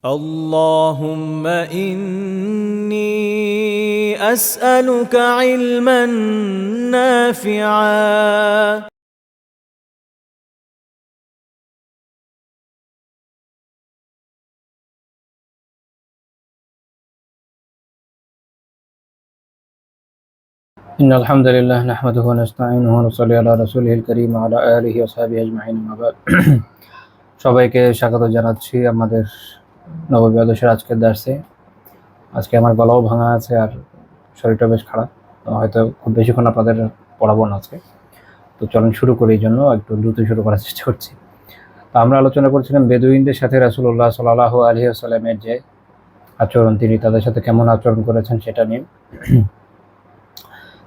اللهم إني أسألك علما نافعا إن الحمد لله نحمده ونستعينه ونصلي على رسوله الكريم وعلى آله وصحبه أجمعين أما بعد সবাইকে স্বাগত জানাচ্ছি আমাদের নববী আদর্শের আজকের দার্সে। আজকে আমার গলাও ভাঙা আছে আর শরীরটা বেশ খারাপ, হয়তো খুব বেশিক্ষণ আপনাদের পড়াবো না আজকে। তো চলুন শুরু করি, এই জন্য একটু দ্রুত শুরু করার চেষ্টা করছি। তো আমরা আলোচনা করছিলাম বেদুইনদের সাথে রাসূলুল্লাহ সাল্লাল্লাহু আলাইহি ওয়াসাল্লামের যে আচরণ, তিনি তাদের সাথে কেমন আচরণ করেছেন সেটা নিয়ে।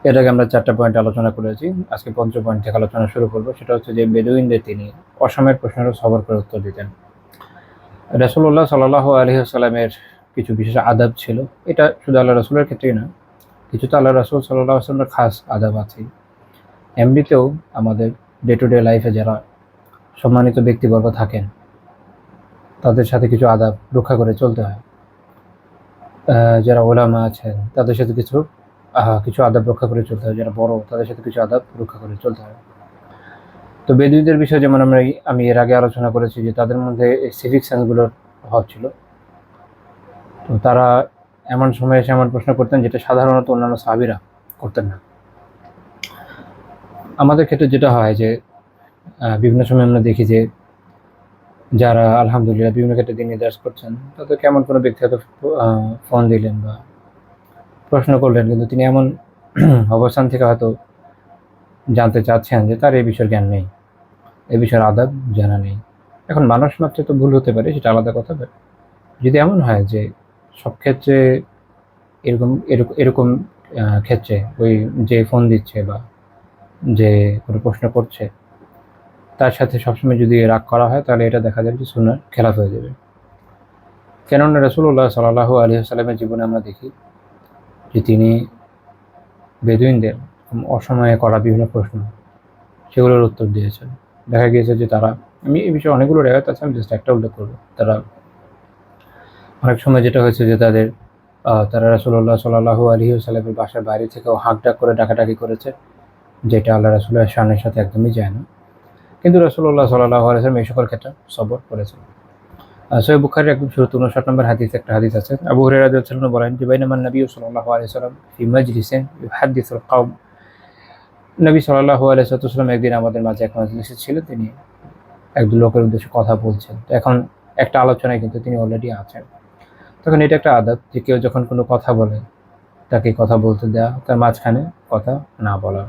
এটাকে আমরা 4টা পয়েন্ট আলোচনা করেছি। আজকে 5ম পয়েন্ট থেকে আলোচনা শুরু করব। সেটা হচ্ছে যে বেদুইনদের তিনি অসময়ের প্রশ্নেরও সবর করে উত্তর দিতেন। রাসূলুল্লাহ সাল্লাল্লাহু আলাইহি ওয়াসাল্লামের কিছু বিশেষ আদাব ছিল। এটা শুধু আল্লাহ রাসূলের ক্ষেত্রেই না, কিছু তো আল্লাহ রাসূল সাল্লাল্লাহু আলাইহি ওয়াসাল্লামের খাস আদাব আছে। এমনিতেও আমাদের ডে টু ডে লাইফে যারা সম্মানিত ব্যক্তিবর্গ থাকেন তাদের সাথে কিছু আদাব রক্ষা করে চলতে হয়। যারা ওলামা আছেন তাদের সাথে কিছু আদাব রক্ষা করে চলতে হয়। যারা বড় তাদের সাথে কিছু আদাব রক্ষা করে চলতে হয়। তো বেদুইনদের বিষয়ে যেমন আমি এর আগে আলোচনা করেছি যে তাদের মধ্যে এই সিভিক সেন্সগুলোর অভাব ছিল। তো তারা এমন সময় এসে এমন প্রশ্ন করতেন যেটা সাধারণত অন্যান্য সাহাবীরা করতেন না। আমাদের ক্ষেত্রে যেটা হয় যে বিভিন্ন সময় আমরা দেখি যে যারা আলহামদুলিল্লাহ বিভিন্ন ক্ষেত্রে দিন নির্দেশ করছেন, তাদের কেমন কোনো ব্যক্তি হয়তো ফোন দিলেন বা প্রশ্ন করলেন, কিন্তু তিনি এমন অবস্থান থেকে হয়তো জানতে চাচ্ছেন যে তার এই বিষয়ের জ্ঞান নেই, এই বিষয়ের আদাব জানা নেই। এখন মানুষ মাত্রে তো ভুল হতে পারে, সেটা আলাদা কথা। যদি এমন হয় যে সব ক্ষেত্রে এরকম এরকম এরকম ক্ষেত্রে ওই যে ফোন দিচ্ছে বা যে কোনো প্রশ্ন করছে তার সাথে সবসময় যদি রাগ করা হয়, তাহলে এটা দেখা যাবে যে সুন্নাহর খেলাফ হয়ে যাবে। কেননা রাসূলুল্লাহ সাল্লাল্লাহু আলাইহি ওয়াসাল্লামের জীবনে আমরা দেখি যে তিনি বেদুইনদের অসময়ে করা বিভিন্ন প্রশ্ন সেগুলোর উত্তর দিয়েছেন। দেখা গিয়েছে যে তারা, আমি এই বিষয়ে অনেকগুলো রেওয়ায়েত আছে, আমি জাস্ট একটা উল্লেখ করবো। তারা অনেক সময় যেটা হয়েছে যে তারা রাসূলুল্লাহ সাল্লাল্লাহু আলাইহি ওয়াসাল্লামের বাসার বাইরে থেকেও হাঁকডাক করে ডাকাডাকি করেছে, যেটা আল্লাহ রাসূলের শানের সাথে একদমই যায় না। কিন্তু রাসূলুল্লাহ সাল্লাল্লাহু আলাইহি ওয়াসাল্লাম এই সকল ক্ষেত্রে সবর করেছেন। সহিহ বুখারীর একদম শুরুতে 59 নম্বর হাদিসে একটা হাদিস আছে। আবু হুরায়রা রাদিয়াল্লাহু আনহু বলেন যে বাইনামান নবী সাল্লাল্লাহু আলাইহি ওয়াসাল্লাম ফি মাজলিসিন ইউহাদ্দিসুল কওম, নবী সাল্লাল্লাহু আলাইহি ওয়াসাল্লাম একদিন আমাদের মাঝে এক মাজলিসে ছিলেন, তিনি একদল লোকের উদ্দেশ্যে কথা বলছেন। তো এখন একটা আলোচনায় কিন্তু তিনি অলরেডি আছেন। তখন এটা একটা আদব যে কেউ যখন কোনো কথা বলে তাকে কথা বলতে দেওয়া, তার মাঝখানে কথা না বলা,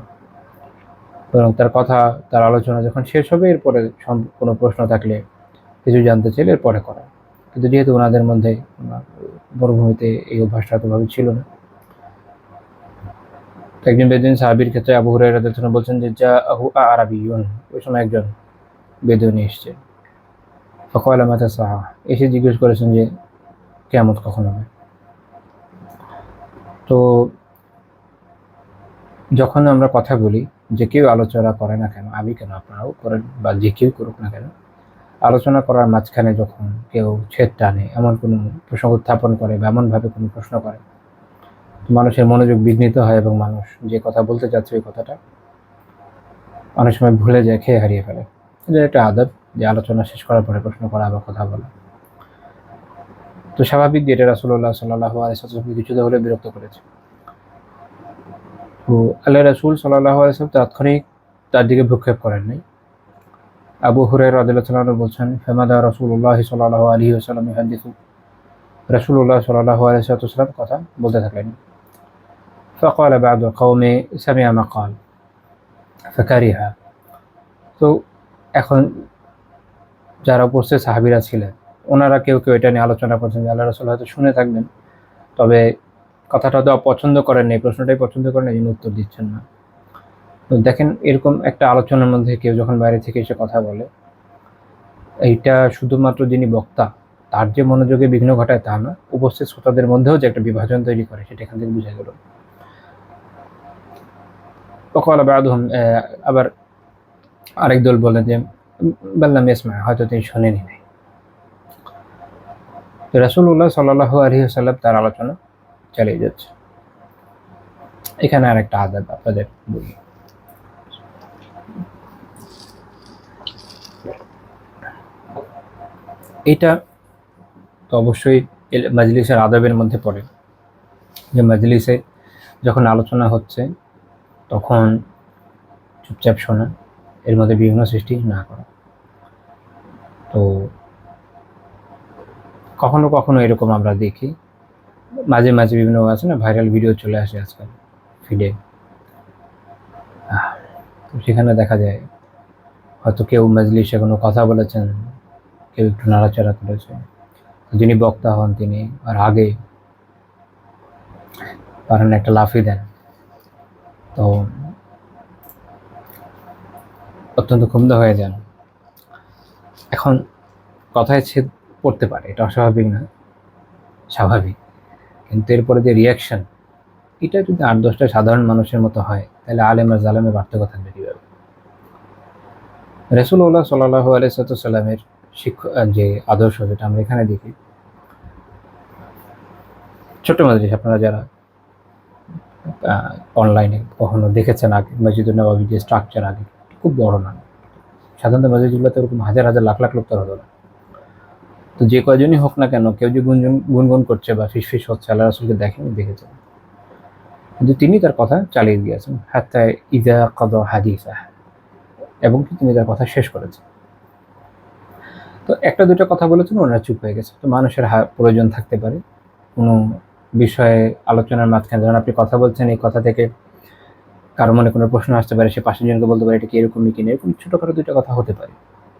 বরং তার আলোচনা যখন শেষ হবে এরপরে কোনো প্রশ্ন থাকলে, কিছু জানতে চাইলে এরপরে করা। কিন্তু যেহেতু ওনাদের মধ্যে মরুভূমিতে এই অভ্যাসটা এতভাবে ছিল না, একজন বেদুইন সাহাবীর ক্ষেত্রে আবু হুরায়রা রাদিয়াল্লাহু আনহু বলছেন যে জাআহু আরাবিয়্যুন, ওই সময় একজন বেদুইন এসেছে। ফাকালা মাতা সাআ, এসে জিজ্ঞেস করেছেন যে কিয়ামত কখন হবে। তো যখন আমরা কথা বলি, যে কেউ আলোচনা করে না কেন, আমি কেন আপনারাও করেন বা যে কেউ করুক না কেন, আলোচনা করার মাঝখানে যখন কেউ ছেদ টানে, এমন কোনো প্রসঙ্গ উত্থাপন করে বা এমনভাবে কোনো প্রশ্ন করে, মানুষের মনোযোগ বিঘ্নিত হয় এবং মানুষ যে কথা বলতে চাচ্ছে ওই কথাটা অনেক সময় ভুলে যায়, খেয়ে হারিয়ে ফেলে। এটা একটা আদব যে আলোচনা শেষ করার পরে প্রশ্ন করা বা কথা বলা। তো স্বাভাবিক যে এটা রাসূলুল্লাহ সাল্লাল্লাহু আলাইহি ওয়াসাল্লাম কিছুটা হলে বিরক্ত করেছে। তো আল্লাহ রাসূল সাল্লাল্লাহু আলাইহি ওয়াসাল্লাম তাৎক্ষণিক তার দিকে ভ্রুক্ষেপ করেন নাই। আবু হুরায়রা রাদিয়াল্লাহু আনহু বলছেন ফামাদা রাসূলুল্লাহ সাল্লাল্লাহু আলাইহি ওয়াসাল্লাম ইহাদ্দিসু, রাসূলুল্লাহ সাল্লাল্লাহু আলাইহি ওয়াসাল্লাম কথা বলতে থাকলেন। ফাকালা বা'দু কওমি সামি'a মা ক্বাল ফাকারিহা। তো এখন যারা উপস্থিত সাহাবীরা ছিলেন, ওনারা কেউ এটা নিয়ে আলোচনা করছেন যে আল্লাহ রাসূল হয়তো শুনে থাকবেন, তবে কথাটা তো পছন্দ করেন নাই, প্রশ্নটাই পছন্দ করেন নাই, উত্তর দিচ্ছেন না। তো দেখেন, এরকম একটা আলোচনার মধ্যে কেউ যখন বাইরে থেকে এসে কথা বলে, এইটা শুধুমাত্র যিনি বক্তা তার যে মনোযোগে বিঘ্ন ঘটায় তা না, উপস্থিত শ্রোতাদের মধ্যেও যে একটা বিভাজন তৈরি করে সেটা এখান থেকে বোঝা গেল। তখন আবার আরেক দল বলেন যে বাল্লাম ইয়াসমা, হয়তো তিনি শোনেনি নাই। রাসূলুল্লাহ সাল্লাল্লাহু আলাইহি ওয়াসাল্লাম তার আলোচনা চালিয়ে যাচ্ছে। এখানে আর একটা আদাব আপনাদের বলি। এটা তো অবশ্যই মাজলিসের আদাবের মধ্যে পড়ে, যে মাজলিসে যখন আলোচনা হচ্ছে তখন চুপচাপ শোনা, এর মধ্যে বিঘ্ন সৃষ্টি না করা। তো কখনো কখনো এরকম আমরা দেখি, মাঝে মাঝে বিভিন্ন আছে না ভাইরাল ভিডিও চলে আসে আজকাল ফিডে, তো সেখানে দেখা যায় হয়তো কেউ মাজলিসে কোনো কথা বলেছেন, কেউ একটু নাড়াচাড়া করেছে, যিনি বক্তা হন তিনি আর আগে পারেন একটা লাফি দেন, তো অত্যন্ত ক্ষুব্ধ হয়ে যান। এখন কথায় ছেদ পড়তে পারে, এটা অস্বাভাবিক না, স্বাভাবিক, কিন্তু এরপরে যে রিয়াকশন, এটা যদি 8-10টা সাধারণ মানুষের মতো হয় তাহলে আলেম আর জালেমের পার্থক্য থাকবে কীভাবে? রাসূলুল্লাহ সাল্লাল্লাহু আলাইহি ওয়াসাল্লামের যে আদর্শ, যেটা আমরা এখানে দেখি, ছোট্ট মাজলিস, আপনারা যারা অনলাইনে কখনো দেখেছেন আগে, মসজিদুন নববীর যে স্ট্রাকচার আগে খুব বড় না, সাধারণত মসজিদগুলোতে ওরকম হাজার হাজার লাখ লাখ লোক তো হতো না। তো যে কয়জনই হোক না কেন, কেউ যে গুনগুন করছে বা ফিসফিস হচ্ছে, আল্লাহ রাসূলকে দেখেছেন, কিন্তু তিনি তার কথা চালিয়ে গিয়েছেন হাত্তা ইযা কাদা হাদিসাহ, এবং তিনি তার কথা শেষ করেছেন। তো একটা দুটো কথা বলেছেন, ওনারা চুপ হয়ে গেছে। তো মানুষের প্রয়োজন থাকতে পারে কোনো বিষয়ে আলোচনার মাঝখানে, যখন আপনি কথা বলছেন, এই কথা থেকে কারো মনে কোনো প্রশ্ন আসতে পারে, সে পাশের জনকে বলতে পারে এটা কি এরকমই কিনা, এরকম ছোটোখাটো দুটো কথা হতে পারে।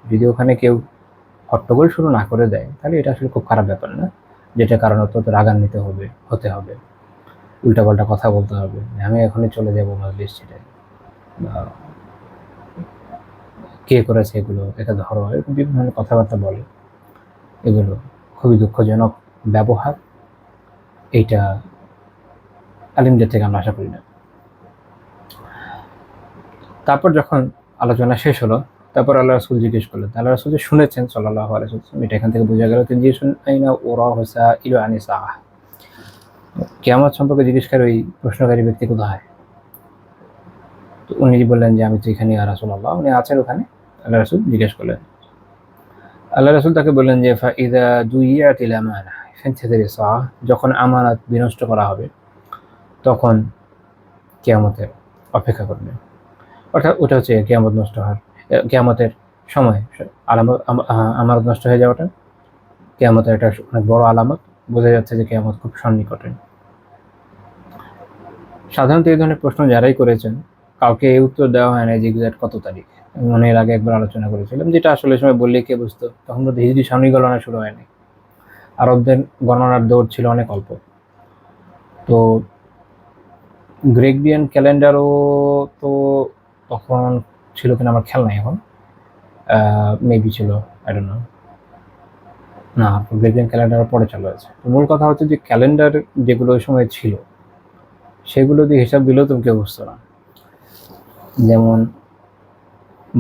যদি ওখানে কেউ হট্টগোল শুরু না করে দেয় তাহলে এটা আসলে খুব খারাপ ব্যাপার না, যেটা কারণত রাগান্বিত হতে হবে, উল্টাপাল্টা কথা বলতে হবে, আমি এখনই চলে যাবো মজলিস ছেড়ে, বা কে করেছে এগুলো, এটা ধরো, এরকম বিভিন্ন ধরনের কথাবার্তা বলে, এগুলো খুবই দুঃখজনক ব্যবহার। এইটা আলিমদের থেকে আমরা আশা করি না। তারপর যখন আলোচনা শেষ হলো, তারপর আল্লাহ রাসূল জিজ্ঞেস করলেন, আল্লাহ রাসূল যে শুনেছেন সাল্লাল্লাহু আলাইহি ওয়াসাল্লাম, এটা এখান থেকে বোঝা গেল, তিনি জিজ্ঞেস করলেন আইনা উরাহু সাইলু আনি সাআহ, কিয়ামত সম্পর্কে জিজ্ঞেস করে ওই প্রশ্নকারী ব্যক্তি কোথায়? তো উনি বললেন যে আমি তো এখানে, ইয়া রাসূলুল্লাহ, উনি আছেন ওখানে। আল্লাহ রাসূল জিজ্ঞেস করলেন, আল্লাহ রাসূল তাকে বললেন যে ফাইদা দুইয়াতিল আমানা ফান্তাযির সাআহ, যখন আমানত বিনষ্ট করা হবে তখন কিয়ামতের অপেক্ষা করবে। অর্থাৎ ওটা হচ্ছে কিয়ামত নষ্ট হওয়ার, কিয়ামতের সময় আমানত নষ্ট হয়ে যাওয়াটা কিয়ামতের একটা অনেক বড় আলামত, বোঝা যাচ্ছে যে কিয়ামত খুব সন্নিকটে। সাধারণত এই ধরনের প্রশ্ন যারাই করেছেন, কাউকে এই উত্তর দেওয়া হয় না যে এক্সাক্ট কত তারিখ। আমি এর আগে একবার আলোচনা করেছিলাম, যেটা আসলে সময় বললে কে বুঝতো, তখন তো হিজরি সাময়িক গণনা শুরু হয়নি, আরবদের গণনার দৌড় ছিল অনেক অল্প। তো গ্রেগরিয়ান ক্যালেন্ডারও তো তখন ছিল কিনা আমার খেয়াল নাই, এখন মেবি ছিল, আই ডোন্ট নো, না গ্রেগরিয়ান ক্যালেন্ডার পরে চালু আছে। তো মূল কথা হচ্ছে যে ক্যালেন্ডার যেগুলো ওই সময় ছিল সেগুলো দিয়ে হিসাব দিলেও তুমি কেউ বুঝতো না। যেমন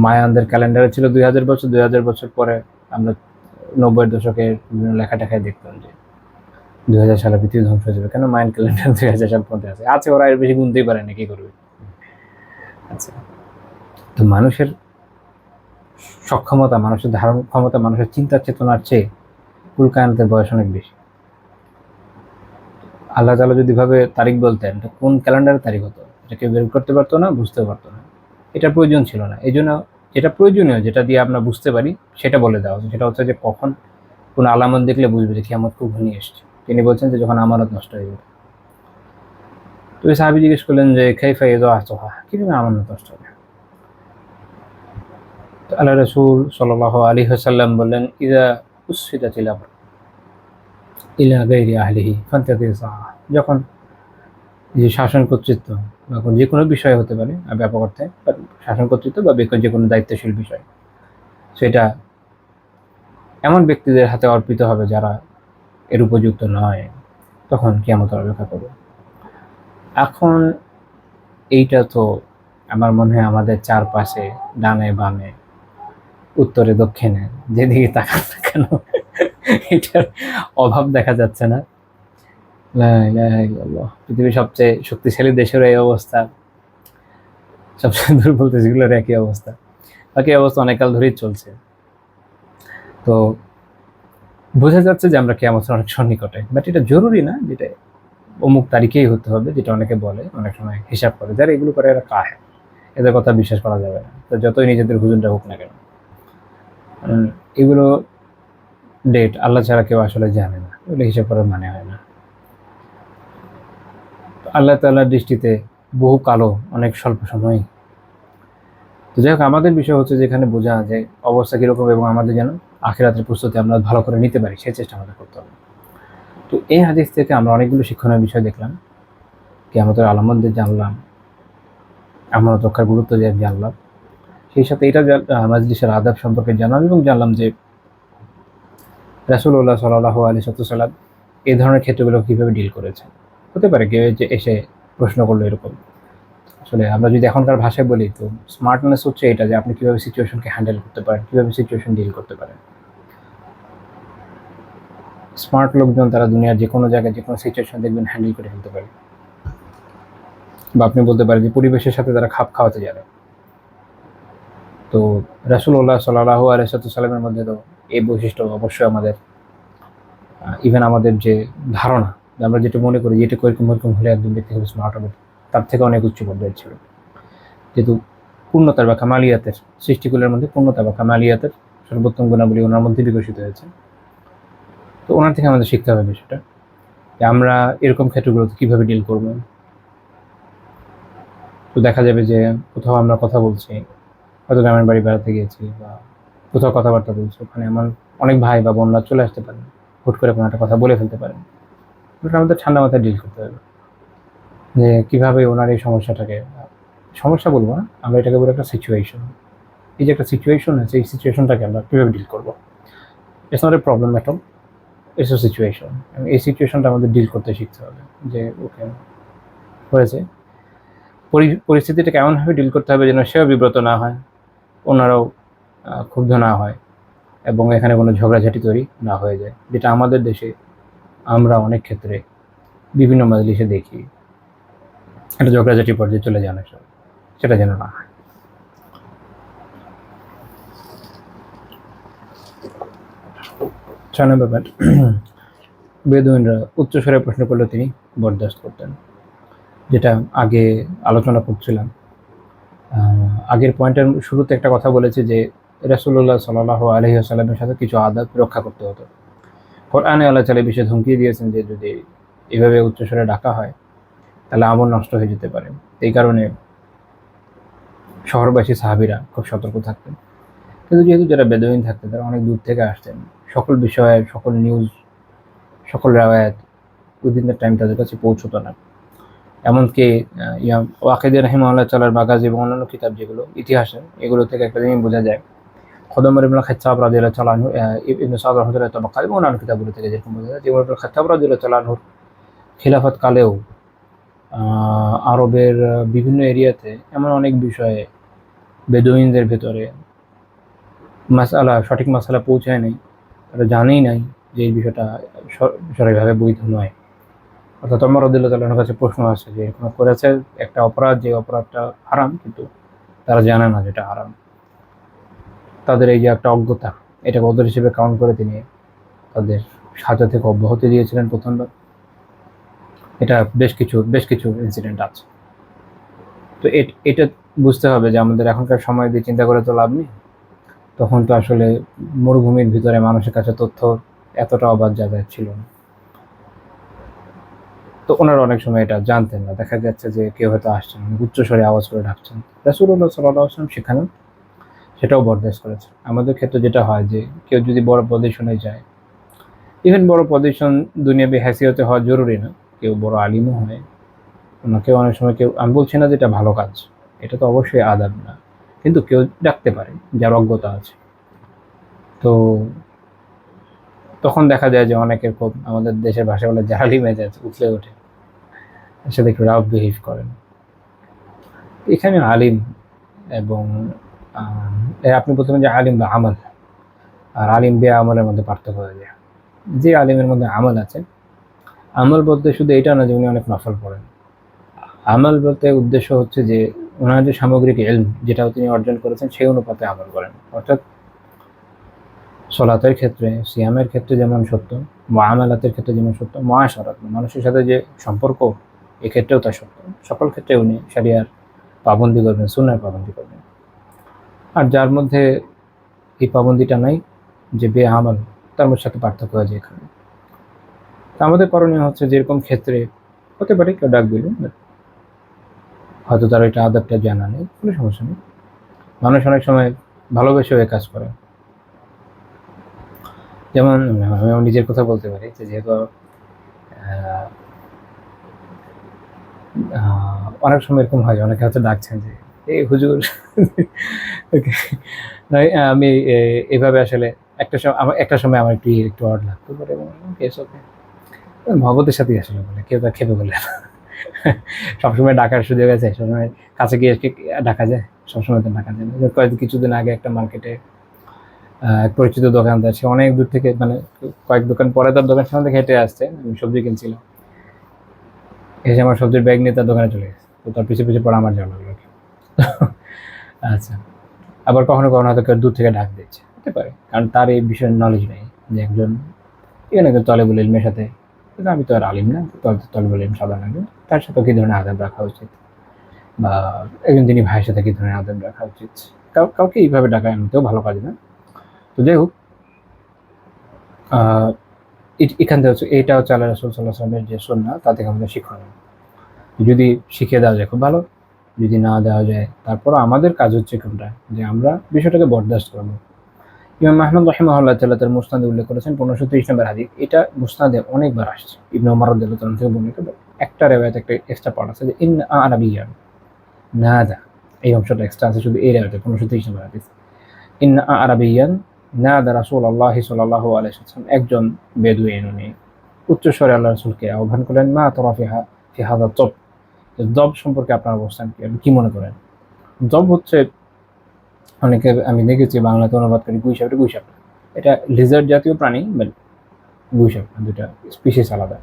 মায়ানদের ক্যালেন্ডারে ছিল 2000 বছর, 2000 বছর পরে আমরা 90-এর দশকের বিভিন্ন লেখাটাখায় দেখতাম যে 2000 সালে পৃথিবী ধ্বংস হয়ে যাবে, কেন মায়ান ক্যালেন্ডার 2000 সাল পর্যন্ত আছে, ওরা এর বেশি গুনতেই পারে না, কি করবে? আচ্ছা, তো মানুষের সক্ষমতা, মানুষের ধারণ ক্ষমতা, মানুষের চিন্তা চেতনার চেয়ে কুল কায়নাতের বয়স অনেক বেশি। আল্লাহ তাআলা যদি ভাবে তারিখ বলতেন, তো কোন ক্যালেন্ডারের তারিখ হতো এটা কেউ বের করতে পারতো না, বুঝতেও পারতো না, এটা প্রয়োজন ছিল না। এই জন্য যেটা প্রয়োজনীয়, যেটা দিয়ে আমরা বুঝতে পারি, সেটা বলে দেওয়া হচ্ছে। সেটা হচ্ছে যে কখন কোনো আলামত দেখলে বুঝবে যে কিয়ামত খুব ঘনিয়ে এসছে। তিনি বলছেন যে যখন আমানত নষ্ট হয়ে যাবে। তো ওই সাহাবী জিজ্ঞেস করলেন যে কাইফা ইয়াযুহা, কিভাবে আমানত নষ্ট হবে? তো আল্লাহ রাসূল সাল্লাল্লাহু আলাইহি ওয়াসাল্লাম বললেন ইযা উসফিদাতিল আমর ইলা গায়রি আহলিহি ফান্তাযির সাআহ, যখন যে শাসন কর্তৃত্ব বা যে কোনো বিষয় হতে পারে ব্যাপক অর্থে, শাসন কর্তৃত্ব বা যে কোনো দায়িত্বশীল বিষয়, সেটা এমন ব্যক্তিদের হাতে অর্পিত হবে যারা এর উপযুক্ত নয়, তখন কিয়ামতের অপেক্ষা করবে। এখন এইটা তো আমার মনে হয় আমাদের চারপাশে, ডানে বামে, উত্তরে দক্ষিণে, যেদিকে তাকান না কেন, এটার অভাব দেখা যাচ্ছে না। লা ইলাহা ইল্লাল্লাহ। পৃথিবীর সবচেয়ে শক্তিশালী দেশের এই অবস্থা, সবচেয়ে দুর্বল দেশগুলোর একই অবস্থা। বাকি অবস্থা অনেককাল ধরেই চলছে। তো বোঝা যাচ্ছে যে আমরা কিয়ামতের অনেক সন্নিকটে, বাট এটা জরুরি না যেটা অমুক তারিখেই হতে হবে, যেটা অনেকে বলে, অনেক সময় হিসাব করে, যারা এগুলো করে এরা কাহে, এদের কথা বিশ্বাস করা যাবে না। তো যতই নিজেদের হুজুরটা হোক না কেন, এগুলো ডেট আল্লাহ ছাড়া কেউ আসলে জানে না, এগুলো হিসাব করার মানে হয় না। আল্লাহ তাআলার দৃষ্টিতে বহু কালো অনেক স্বল্প সময়। তো যাই হোক, আমাদের বিষয় হচ্ছে যেখানে বোঝা যে অবস্থা কীরকম এবং আমাদের যেন আখিরাতের প্রস্তুতি আমরা ভালো করে নিতে পারি, সেই চেষ্টা আমাদের করতে হবে। তো এই হাদিস থেকে আমরা অনেকগুলো শিক্ষণীয় বিষয় দেখলাম, কিয়ামতের আলামতদের জানলাম, আমানত রক্ষার গুরুত্ব জানলাম, সেই সাথে এটা মাজলিসের আদাব সম্পর্কে জানলাম এবং জানলাম যে রাসূলুল্লাহ সাল্লাল্লাহু আলাইহি ওয়াসাল্লাম এই ধরনের ক্ষেত্রগুলো কীভাবে ডিল করেছেন। হতে পারে কেউ যে এসে প্রশ্ন করলো এরকম, আসলে আমরা যদি এখনকার ভাষায় বলি তো স্মার্টনেস হচ্ছে এটা যে আপনি কীভাবে সিচুয়েশনকে হ্যান্ডেল করতে পারেন, কীভাবে সিচুয়েশন ডিল করতে পারেন। স্মার্ট লোকজন তারা দুনিয়ার যে কোনো জায়গায় যে কোনো সিচুয়েশন দেখবেন হ্যান্ডেল করে ফেলতে পারে, বা আপনি বলতে পারেন যে পরিবেশের সাথে তারা খাপ খাওয়াতে জানে। তো রাসূলুল্লাহ সাল্লাল্লাহু আলাইহি ওয়াসাল্লামের মধ্যে তো এই বৈশিষ্ট্য অবশ্যই আমাদের, ইভেন আমাদের যে ধারণা, আমরা যেটা মনে করি যে এটা এরকম হলে একদম ব্যক্তি হবে স্মার্ট হবে, তার থেকে অনেক উচ্চ পর্যায়ে ছিল। যেহেতু পূর্ণতার বা কামালিয়াতের, সৃষ্টিগুলোর মধ্যে পূর্ণতা বা কামালিয়াতের সর্বোত্তম গুণাবলী ওনার মধ্যে বিকশিত হয়েছে। তো ওনার থেকে আমাদের শিখতে হবে বিষয়টা যে আমরা এরকম ক্ষেত্রগুলোতে কীভাবে ডিল করব। তো দেখা যাবে যে কোথাও আমরা কথা বলছি, হয়তো গ্রামের বাড়ি বেড়াতে গিয়েছি বা কোথাও কথাবার্তা বলছি, ওখানে আমার অনেক ভাই বা বোনরা চলে আসতে পারেন, হুট করে কোনো একটা কথা বলে ফেলতে পারেন। ওটা আমাদের ঠান্ডা মাথায় ডিল করতে হবে যে কীভাবে ওনার এই সমস্যাটাকে, সমস্যা বলবো না, আমরা এটাকে বলি একটা সিচুয়েশন। এই যে একটা সিচুয়েশন আছে, এই সিচুয়েশনটাকে আমরা কীভাবে ডিল করবো। It's not a problem at all, it's a situation. এই সিচুয়েশনটা আমাদের ডিল করতে শিখতে হবে যে ওকে হয়েছে, পরিস্থিতিটা কেমনভাবে ডিল করতে হবে যেন সেও বিব্রত না হয়, ওনারাও ক্ষুব্ধ না হয় এবং এখানে কোনো ঝগড়াঝাটি তৈরি না হয়ে যায়, যেটা আমাদের দেশে আমরা অনেক ক্ষেত্রে বিভিন্ন মাজলিসে দেখি, একটা ঝগড়াঝাটি পর্যায়ে চলে যায় অনেক সময়, সেটা যেন না হয়। 6 নম্বর পয়েন্ট, বেদুইনরা উচ্চস্বরে প্রশ্ন করলে তিনি বরদাস্ত করতেন, যেটা আগে আলোচনা করছিলাম। আগের পয়েন্টের শুরুতে একটা কথা বলেছি যে রাসূলুল্লাহ সাল্লাল্লাহু আলাইহি ওয়াসাল্লামের সাথে কিছু আদাব রক্ষা করতে হতো। কোরআনে আল্লাহ তাআলা বিষয়ে ধমকি দিয়েছেন যে যদি এভাবে উচ্চস্বরে ডাকা হয় তাহলে আমল নষ্ট হয়ে যেতে পারে। এই কারণে শহরবাসী সাহাবীরা খুব সতর্ক থাকতেন। কিন্তু যেহেতু যারা বেদুইন থাকতেন তারা অনেক দূর থেকে আসতেন, সকল বিষয়ে সকল নিউজ, সকল রাওয়ায়াত উইদিন দ্য টাইম তাদের কাছে পৌঁছতো না। এমনকি ওয়াকিদি রাহিমাহুল্লাহ তাআলার মাগাজি এবং অন্যান্য কিতাব যেগুলো ইতিহাসের, এগুলো থেকে একটা জিনিস বোঝা যায়, খোদ ওমর ইবনুল খাত্তাব রাদিয়াল্লাহু তাআলা আনহু, ইবনে সাদ রাহিমাহুল্লাহ তাবাক্কা এবং অন্যান্য কিতাবগুলো থেকে যেরকম বোঝা যায় যে ওমর ইবনুল খাত্তাব রাদিয়াল্লাহু তাআলা আনহুর খিলাফত কালেও আরবের বিভিন্ন এরিয়াতে এমন অনেক বিষয়ে বেদুইনদের ভেতরে সঠিক মাসালা পৌঁছায় নাই, তারা জানেই নাই যে এই বিষয়টা সরাসরিভাবে বৈধ নয়। অর্থাৎ ওমর রাদিয়াল্লাহু তাআলার কাছে প্রশ্ন আসে যে এরকম করেছে একটা অপরাধ, যে অপরাধটা হারাম, কিন্তু তারা জানে না যেটা হারাম। তাদের এই যে একটা অজ্ঞতা, এটা অদর হিসেবে কাউন্ট করে তিনি তাদের সাজা থেকে অব্যাহতি দিয়েছিলেন প্রথমবার। এটা বেশ কিছু ইনসিডেন্ট আছে। তো এটা বুঝতে হবে যে আমাদের এখনকার সময় দিয়ে চিন্তা করে তো লাভ নেই। তখন তো আসলে মরুভূমির ভিতরে মানুষের কাছে তথ্য এতটা অবাধ জায়গায় ছিল না। তো ওনারা অনেক সময় এটা জানতেন না, দেখা যাচ্ছে যে কেউ হয়তো আসছেন উচ্চস্বরে আওয়াজ করে ডাকছেন, রাসূলুল্লাহ সাল্লাল্লাহু আলাইহি ওয়াসাল্লাম সেখানেও সেটাও বরদাস্ত করেছে। আমাদের ক্ষেত্রে যেটা হয় যে কেউ যদি বড় পজিশনে যায়, ইভেন বড় পজিশন দুনিয়াবি হ্যাসিয়তে হওয়া জরুরি না, কেউ বড় আলিমও হয়, ওনাকেও অনেক সময় কেউ, আমি বলছি না যে এটা ভালো কাজ, এটা তো অবশ্যই আদাব না, কিন্তু কেউ ডাকতে পারে যার অজ্ঞতা আছে। তো তখন দেখা যায় যে অনেকের খুব, আমাদের দেশের ভাষা বলে জাহালি মেজাজ উঠলে ওঠে, সাথে একটু রাফ বিহেভ করেন। এখানে আলিম এবং আপনি বলতে পারেন যে আলিম বা আমল, আর আলিম বে আমলের মধ্যে পার্থক্য হয়ে যায়। যে আলিমের মধ্যে আমল আছে, আমল বলতে শুধু এটা না যে উনি অনেক নফল পড়েন, আমল বলতে উদ্দেশ্য হচ্ছে যে ওনার যে সামগ্রিক ইলম যেটা তিনি অর্জন করেছেন সেই অনুপাতে আমল করেন। অর্থাৎ সলাতের ক্ষেত্রে, সিয়ামের ক্ষেত্রে যেমন সত্য, মুআমালাতের ক্ষেত্রে যেমন সত্য, মুআশারাত মানুষের সাথে যে সম্পর্ক এক্ষেত্রেও তা সত্য। সকল ক্ষেত্রে উনি শরিয়ার পাবন্দি করবেন, সুন্নাহর পাবন্দি করবেন। আর যার মধ্যে এই পাবন্দিটা নাই, যে বেআমল, তার মধ্যে সাথে পার্থক্য আছে এখানে। তা আমাদের করণীয় হচ্ছে যেরকম ক্ষেত্রে হতে পারে কেউ ডাক দিল, হয়তো তার এটা আদবটা জানা নেই, কোনো সমস্যা নেই। মানুষ অনেক সময় ভালোবেসেও এই কাজ করে। যেমন আমি আমার নিজের কথা বলতে পারি যে যেহেতু অনেক সময় এরকম হয়, অনেকে হয়তো ডাকছেন যে এই হুজুর আমি এভাবে আসলে একটা সময় আমার একটু অড লাগতো, বলে ভগতের সাথে আসলে বলে কেউ তা খেপে বলে না। সবসময় ডাকার সুযোগ আছে, সবসময় কাছে গিয়ে ডাকা যায়, সবসময় তো ডাকা যায় না। কিছুদিন আগে একটা মার্কেটে এক পরিচিত দোকানদার, সে অনেক দূর থেকে, মানে কয়েক দোকান পরে তার দোকান সামনে থেকে হেঁটে আসছে, আমি সবজি কিনছিলাম, এসে আমার সবজির ব্যাগ নিয়ে তার দোকানে চলে গেছে। তো তার পিছিয়ে পিছিয়ে পরে আমার যাওয়া লাগলো। আচ্ছা, আবার কখনো কখনো হয়তো কেউ দূর থেকে ডাক দিচ্ছে, হতে পারে, কারণ তার এই বিষয়ে নলেজ নেই যে একজন এখানে তলেবুল ইলমের সাথে, আমি তো আর আলিম না, তলেবুল ইলম সাধারণ একজন, তার সাথে কী ধরনের আদব রাখা উচিত, বা একজন তিনি ভাইয়ের সাথে কী ধরনের আদব রাখা উচিত, কাউকে এইভাবে ডাকা এমনিতেও ভালো কাজ না। তো যাই হোক, এখান থেকে হচ্ছে এইটা হচ্ছে আল্লাহ রাসূল সাল্লাল্লাহু আলাইহি ওয়াসাল্লামের যে সুন্নাহ, তা থেকে আমাদের শিক্ষণীয়। যদি শিখিয়ে দেওয়া যায় খুব ভালো, যদি না দেওয়া যায় তারপরও আমাদের কাজ হচ্ছে কোনটা, যে আমরা বিষয়টাকে বরদাস্ত করবো। ইমাম আহমদ রাহিমাহুল্লাহ তাআলা তার মুসনাদে উল্লেখ করেছেন 1530 নম্বর হাদিস, এটা মুসনাদে অনেকবার আসছে, ইবনে ওমর রাদিয়াল্লাহু তাআলা থেকে বর্ণিত। একটা রিওয়ায়াতে একটা এক্সট্রা পার্ট আছে যে ইন আরাবিয়ান নাদা, এই অংশটা এক্সট্রা আছে শুধু এই রিওয়ায়াতে 1530 নম্বর হাদিস। ইন আরাবিয়ান নাদা রাসূলুল্লাহ সাল্লাল্লাহু আলাইহি ওয়াসাল্লাম, একজন বেদুইন উনি উচ্চস্বরে আল্লাহ রাসূলকে আহ্বান করলেন, মা তারা ফি হাযা তব, জব সম্পর্কে আপনার অবস্থান কি, আপনি কি মনে করেন? জব হচ্ছে, অনেকে আমি দেখেছি বাংলাতে অনুবাদ করি গুইসাপ, এটা গুইসাপ, এটা লিজার্ড জাতীয় প্রাণী, বাট গুইসাপ না, দুটা স্পিসিস আলাদা।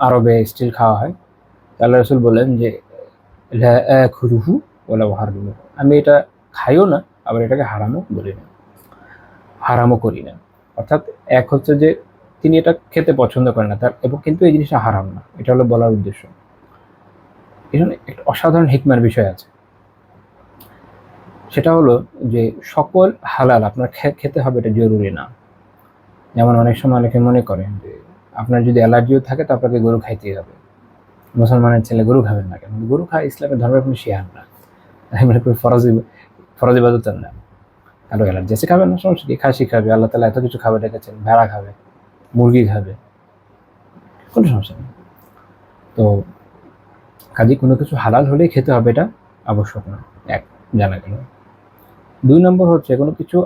আরবে স্টিল খাওয়া হয়। আল্লাহ রাসূল বলেন যে লা আকুলুহু ওয়ালা উহাররিমুহু, আমি এটা খাইও না, আবার এটাকে হারামও বলি না, হারামও করি না। অর্থাৎ এক হচ্ছে যে তিনি এটা খেতে পছন্দ করেন না তার, এবং কিন্তু এই জিনিসটা হারাম না, এটা হলো বলার উদ্দেশ্য। এখানে একটা অসাধারণ হিকমার বিষয় আছে, সেটা হলো যে সকল হালাল আপনার খেতে হবে এটা জরুরি না। যেমন অনেক সময় অনেকে মনে করেন যে আপনার যদি অ্যালার্জিও থাকে তো আপনাকে গরু খাইতেই হবে, মুসলমানের ছেলে গরু খাবেন না কেন? গরু খায় ইসলামের ধর্মের কোনো শিয়ার না, মানে কোনো ফরজ ইবাদত না। কারো অ্যালার্জি আছে খাবেন না, সমস্যা কি? খাসি খাবে, আল্লাহ তাআলা এত কিছু খাবে ডেকেছেন, ভেড়া খাবে, মুরগি খাবে, কোনো সমস্যা নেই। তো কাজে কোনো কিছু হালাল হলেই খেতে হবে এটা আবশ্যক না, এক জানা গেল। 2 নম্বর হচ্ছে কোনো কিছু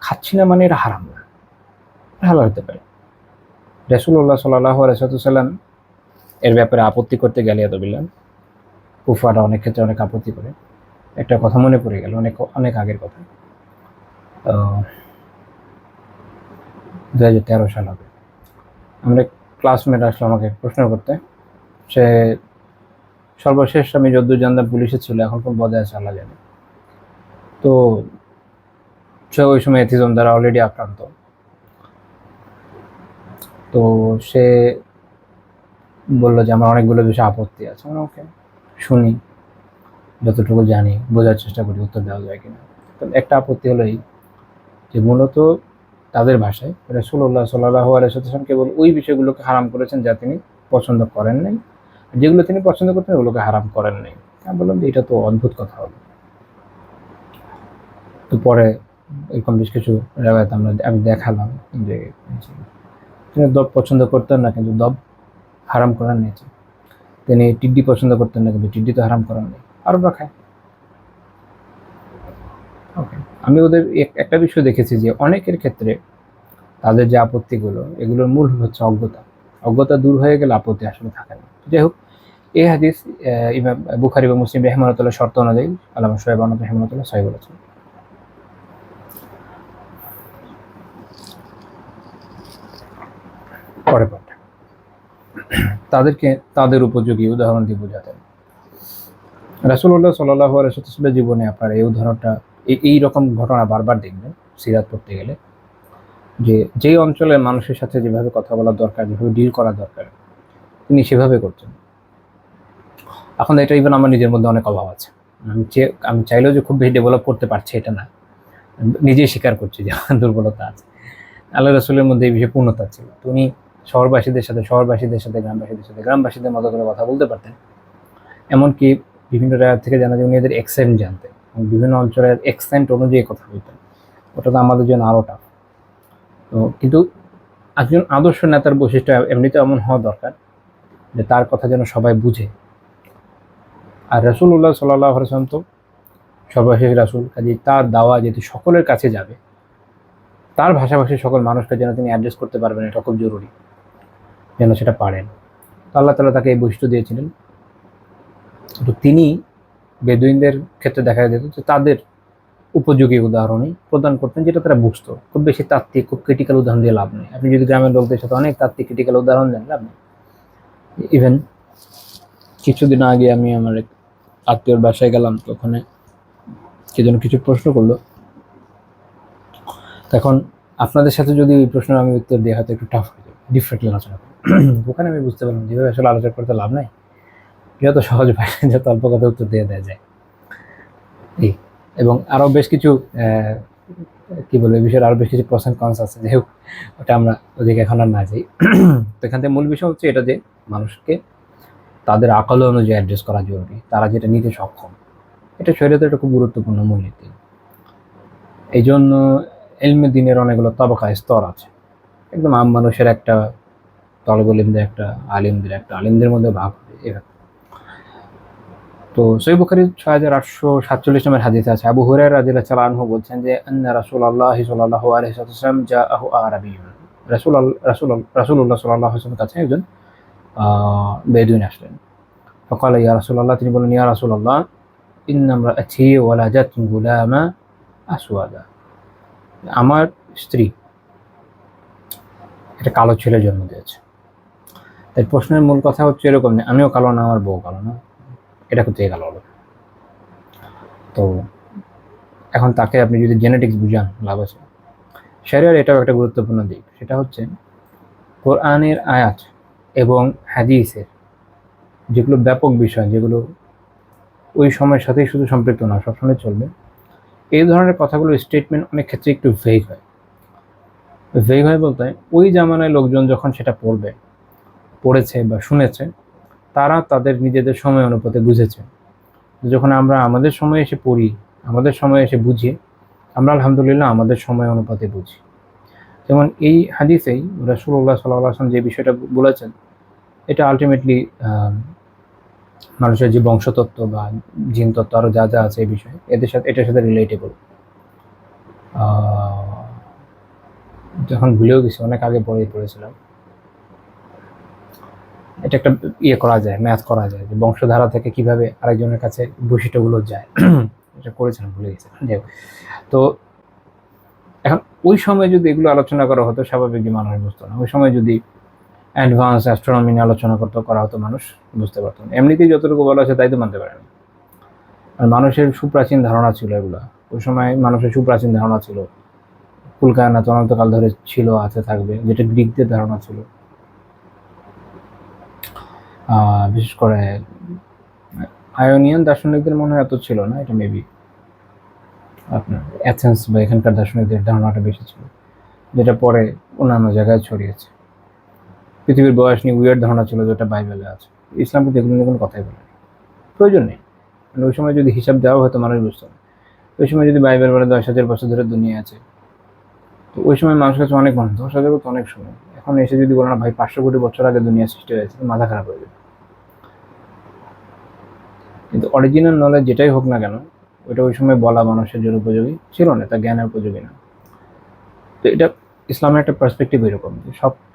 খাচ্ছি না মানে এটা হারাম না, হালাল হতে পারে। রাসূলুল্লাহ সাল্লাল্লাহু আলাইহি ওয়াসাল্লাম এর ব্যাপারে আপত্তি করতে গেলে এতবিল্লাহ, কুফাররা অনেক ক্ষেত্রে অনেক আপত্তি করে। একটা কথা মনে পড়ে গেল, অনেক আগের কথা, 2013 সাল হবে। আমরা ক্লাসমেট আসলো আমাকে প্রশ্ন করতে, সে সর্বশেষ আমি যদ্দূর জানতাম পুলিশে ছিল, এখন কোন পদে আছে আল্লাহ জানে। তো সে ওই সময় এথিজম দ্বারা অলরেডি আক্রান্ত। তো সে বললো যে আমার অনেকগুলো বিষয়ে আপত্তি আছে। ওকে, শুনি, যতটুকু জানি বোঝার চেষ্টা করি উত্তর দেওয়া যায় কিনা। তো একটা আপত্তি হলো এই যে মূলত তাদের ভাষায় রাসূলুল্লাহ সাল্লাল্লাহু আলাইহি ওয়াসাল্লাম কেবল ওই বিষয়গুলোকে হারাম করেছেন যা তিনি পছন্দ করেন নাই, যেগুলো তিনি পছন্দ করতেন ওগুলোকে হারাম করেন নাই। আমি বললাম যে এটা তো অদ্ভুত কথা হলো। তো পরে এরকম বেশ কিছু রেওয়ায়াত আমি দেখালাম যে তিনি দব পছন্দ করতেন না, কিন্তু দব হারাম করার নিয়েছে। তিনি টিড্ডি পছন্দ করতেন না, কিন্তু টিড্ডি তো হারাম করার নেই, আরবরা খায়। ওকে, আমি ওদের একটা বিষয় দেখেছি যে অনেকের ক্ষেত্রে তাদের যে আপত্তিগুলো, এগুলোর মূল হচ্ছে অজ্ঞতা দূর হয়ে গেলে আপত্তি আসলে থাকে না। যাই হোক, এই হাদিস ইমাম বুখারী বা মুসলিম রাহিমাহুল্লাহ শর্ত অনুযায়ী আল্লামা শোয়েব আহমদ রাহিমাহুল্লাহ সহিহ বলেছেন। পরে পাঠা তাদেরকে তাদের উপযোগী উদাহরণ দিয়ে বোঝাতেন। রাসূলুল্লাহ সাল্লাল্লাহু আলাইহি ওয়াসাল্লামের জীবনে আপনার এই উদাহরণটা, এই রকম ঘটনা বারবার দেখবেন সিরাত পড়তে গেলে, যে যেই অঞ্চলের মানুষের সাথে যেভাবে কথা বলা দরকার, যেভাবে ডিল করা দরকার, তিনি সেভাবে করতেন। এখন এটা ইভেন আমার নিজের মধ্যে অনেক অভাব আছে। আমি চাইলেও যে খুব বেশি ডেভেলপ করতে পারছি এটা না, নিজেই স্বীকার করছি যে আমার দুর্বলতা আছে। আল্লাহ রাসূলের মধ্যে এই বিষয়ে পূর্ণতা ছিল। তো উনি শহরবাসীদের সাথে, গ্রামবাসীদের সাথে গ্রামবাসীদের মতো করে কথা বলতে পারতেন। এমনকি বিভিন্ন জায়গা থেকে জানা যায় উনি এদের অ্যাকসেন্ট জানতেন, বিভিন্ন অঞ্চলের অ্যাকসেন্ট অনুযায়ী কথা বলতেন। ওটা তো আমাদের জন্য আরও টাফ। তো কিন্তু একজন আদর্শ নেতার বৈশিষ্ট্য এমনিতে এমন হওয়া দরকার যে তার কথা যেন সবাই বুঝে। আর রাসূলুল্লাহ সাল্লাল্লাহু আলাইহি ওয়াসাল্লাম তো সর্বশেষ রাসূল, কাজেই তার দাওয়া যেহেতু সকলের কাছে যাবে, তার ভাষাভাষী সকল মানুষকে যেন তিনি অ্যাড্রেস করতে পারবেন, এটা খুব জরুরি, যেন সেটা পারেন। তো আল্লাহ তাআলা তাকে এই বৈশিষ্ট্য দিয়েছিলেন। তো তিনি বেদুইনদের ক্ষেত্রে দেখা যেত যে তাদের উপযোগী উদাহরণই প্রদান করতেন, যেটা তারা বুঝতো। খুব বেশি তাত্ত্বিক, খুব ক্রিটিক্যাল উদাহরণ দিয়ে লাভ নেই। আপনি যদি গ্রামের লোকদের সাথে অনেক তাত্ত্বিক ক্রিটিক্যাল উদাহরণ দেন, লাভ নেই। ইভেন কিছুদিন আগে আমি আমার এক আত্মীয়র বাসায় গেলাম, তো ওখানে কে যেন কিছু প্রশ্ন করলো। তখন আপনাদের সাথে যদি ওই প্রশ্নের আমি উত্তর দিয়ে হয়তো একটু টাফ হয়ে যাবে, ডিফারেন্টলি আলোচনা করি। ওখানে আমি বুঝতে পারলাম যেভাবে আসলে আলোচনা করতে লাভ নাই, যত সহজ ভাষায় যত অল্প কথা উত্তর দিয়ে দেওয়া যায়। এবং আরও বেশ কিছু কি বলবো, এই বিষয়ের আরও বেশ কিছু প্রস এন্ড কনস আছে, যাই হোক ওটা আমরা ওদিকে এখন আর না যাই। তো এখান থেকে মূল বিষয় হচ্ছে এটা যে মানুষকে তাদের আকল অনুযায়ী অ্যাড্রেস করা জরুরি, তারা যেটা নিতে সক্ষম। এটা শরীয়তের একটা খুব গুরুত্বপূর্ণ মূলনীতি। এই জন্য ইলমে দ্বীনের অনেকগুলো তবকা, স্তর আছে। একদম আম মানুষের একটা, তলবুল ইলমদের একটা, আলিমদের মধ্যে ভাগ হবে এভাবে। তো সহিহ বুখারীর 6847 নম্বর হাদিসে আছে, আবু হুরায়রা রাদিয়াল্লাহু তাআলা আনহু বলছেন যে আন্না রাসূলুল্লাহ সাল্লাল্লাহু আলাইহি ওয়াসাল্লাম জাআহু আরাবিয়্যুন, রাসূলুল্লাহ সাল্লাল্লাহু আলাইহি ওয়াসাল্লামের কাছে একজন বেদুইন আসলেন। ফাকালা ইয়া রাসূলুল্লাহ, তিনি বললেন ইয়া রাসূলুল্লাহ ইন্না ইমরাআতি ওয়ালাদাত গুলামা আসওয়াদা, আমার স্ত্রী একটা কালো ছেলে জন্ম দিয়েছে। তাই প্রশ্নের মূল কথা হচ্ছে এরকম না, আমিও কালো না, আমার বউ কালো না, এটা কোথায় কালো হলো? তো এখন তাকে আপনি যদি জেনেটিক্স বুঝান, লাভ আছে। শরিয়ার এটাও একটা গুরুত্বপূর্ণ দিক, সেটা হচ্ছে কোরআনের আয়াত এবং হাদিসের যেগুলো ব্যাপক বিষয়, যেগুলো ওই সময়ের সাথেই শুধু সম্পৃক্ত না, সবসময় চলবে, এই ধরনের কথাগুলোর স্টেটমেন্ট অনেক ক্ষেত্রে একটু ভেগ হয়। ভেগ হয় বলতে ওই জামানায় লোকজন যখন সেটা পড়েছে বা শুনেছে, তারা তাদের নিজেদের সময় অনুপাতে বুঝেছে। যখন আমরা আমাদের সময় এসে পড়ি, আমাদের সময় এসে বুঝি, আমরা আলহামদুলিল্লাহ আমাদের সময় অনুপাতে বুঝি। যেমন এই হাদিসেই রাসূলুল্লাহ সাল্লাল্লাহু আলাইহি ওয়াসাল্লাম যে বিষয়টা বলেছেন, এটা আলটিমেটলি মানুষের যে বংশতত্ত্ব বা জিন তত্ত্ব আরও যা যা আছে এই বিষয়ে, এটার সাথে রিলেটেবল। যখন ভুলেও গেছি, অনেক আগে পড়েছিলাম। এটা একটা করা যায়, ম্যাথ করা যায়, যে বংশধারা থেকে কিভাবে আরেকজনের কাছে বৈশিষ্ট্যগুলো যায়। এটা করেছিলাম, ভুলে গেছি। যাই হোক, তো এখন ওই সময় যদি এগুলো আলোচনা করা হতো, স্বাভাবিক যে মানুষ বুঝতো না। ওই সময় যদি অ্যাডভান্স অ্যাস্ট্রোনমি নিয়ে আলোচনা করা হতো, মানুষ বুঝতে পারতো না। এমনিতেই যতটুকু বলা আছে তাই তো মানতে পারে না। আর মানুষের সুপ্রাচীন ধারণা ছিল এগুলো, ওই সময় মানুষের সুপ্রাচীন ধারণা ছিল, কুল কায়নাত অনন্তকাল ধরে ছিল, আছে, থাকবে, যেটা গ্রিকদের ধারণা ছিল। বিশেষ করে আয়োনিয়ান দার্শনিকদের মনে হয় এত ছিল না, এটা মেবি আপনার অ্যাথেন্স বা এখানকার দার্শনিকদের ধারণাটা বেশি ছিল, যেটা পরে অন্যান্য জায়গায় ছড়িয়েছে। পৃথিবীর বয়স নিয়ে উইয়ার্ড ধারণা ছিল, যেটা বাইবেলে আছে। ইসলাম কিন্তু এগুলো নিয়ে কোনো কথাই বলে না, প্রয়োজন নেই। মানে ওই সময় যদি হিসাব দেওয়া হয়তো মানুষ বুঝতো না। ওই সময় যদি বাইবেল বলে 10,000 বছর ধরে দুনিয়া আছে, তো ওই সময় মানুষের কাছে অনেক মানুষ, 10,000 তো অনেক সময়। এখন এসে যদি বলো না ভাই 500 কোটি বছর আগে দুনিয়া সৃষ্টি হয়েছে, মাথা খারাপ হয়ে যাবে। কিন্তু অরিজিনাল নলেজ যেটাই হোক না কেন, ওইটা ওই সময় বলা মানুষের জন্য উপযোগী ছিল না, তা জ্ঞানের উপযোগী না। তো এটা ইসলামের একটা পার্সপেক্টিভ এরকম, যে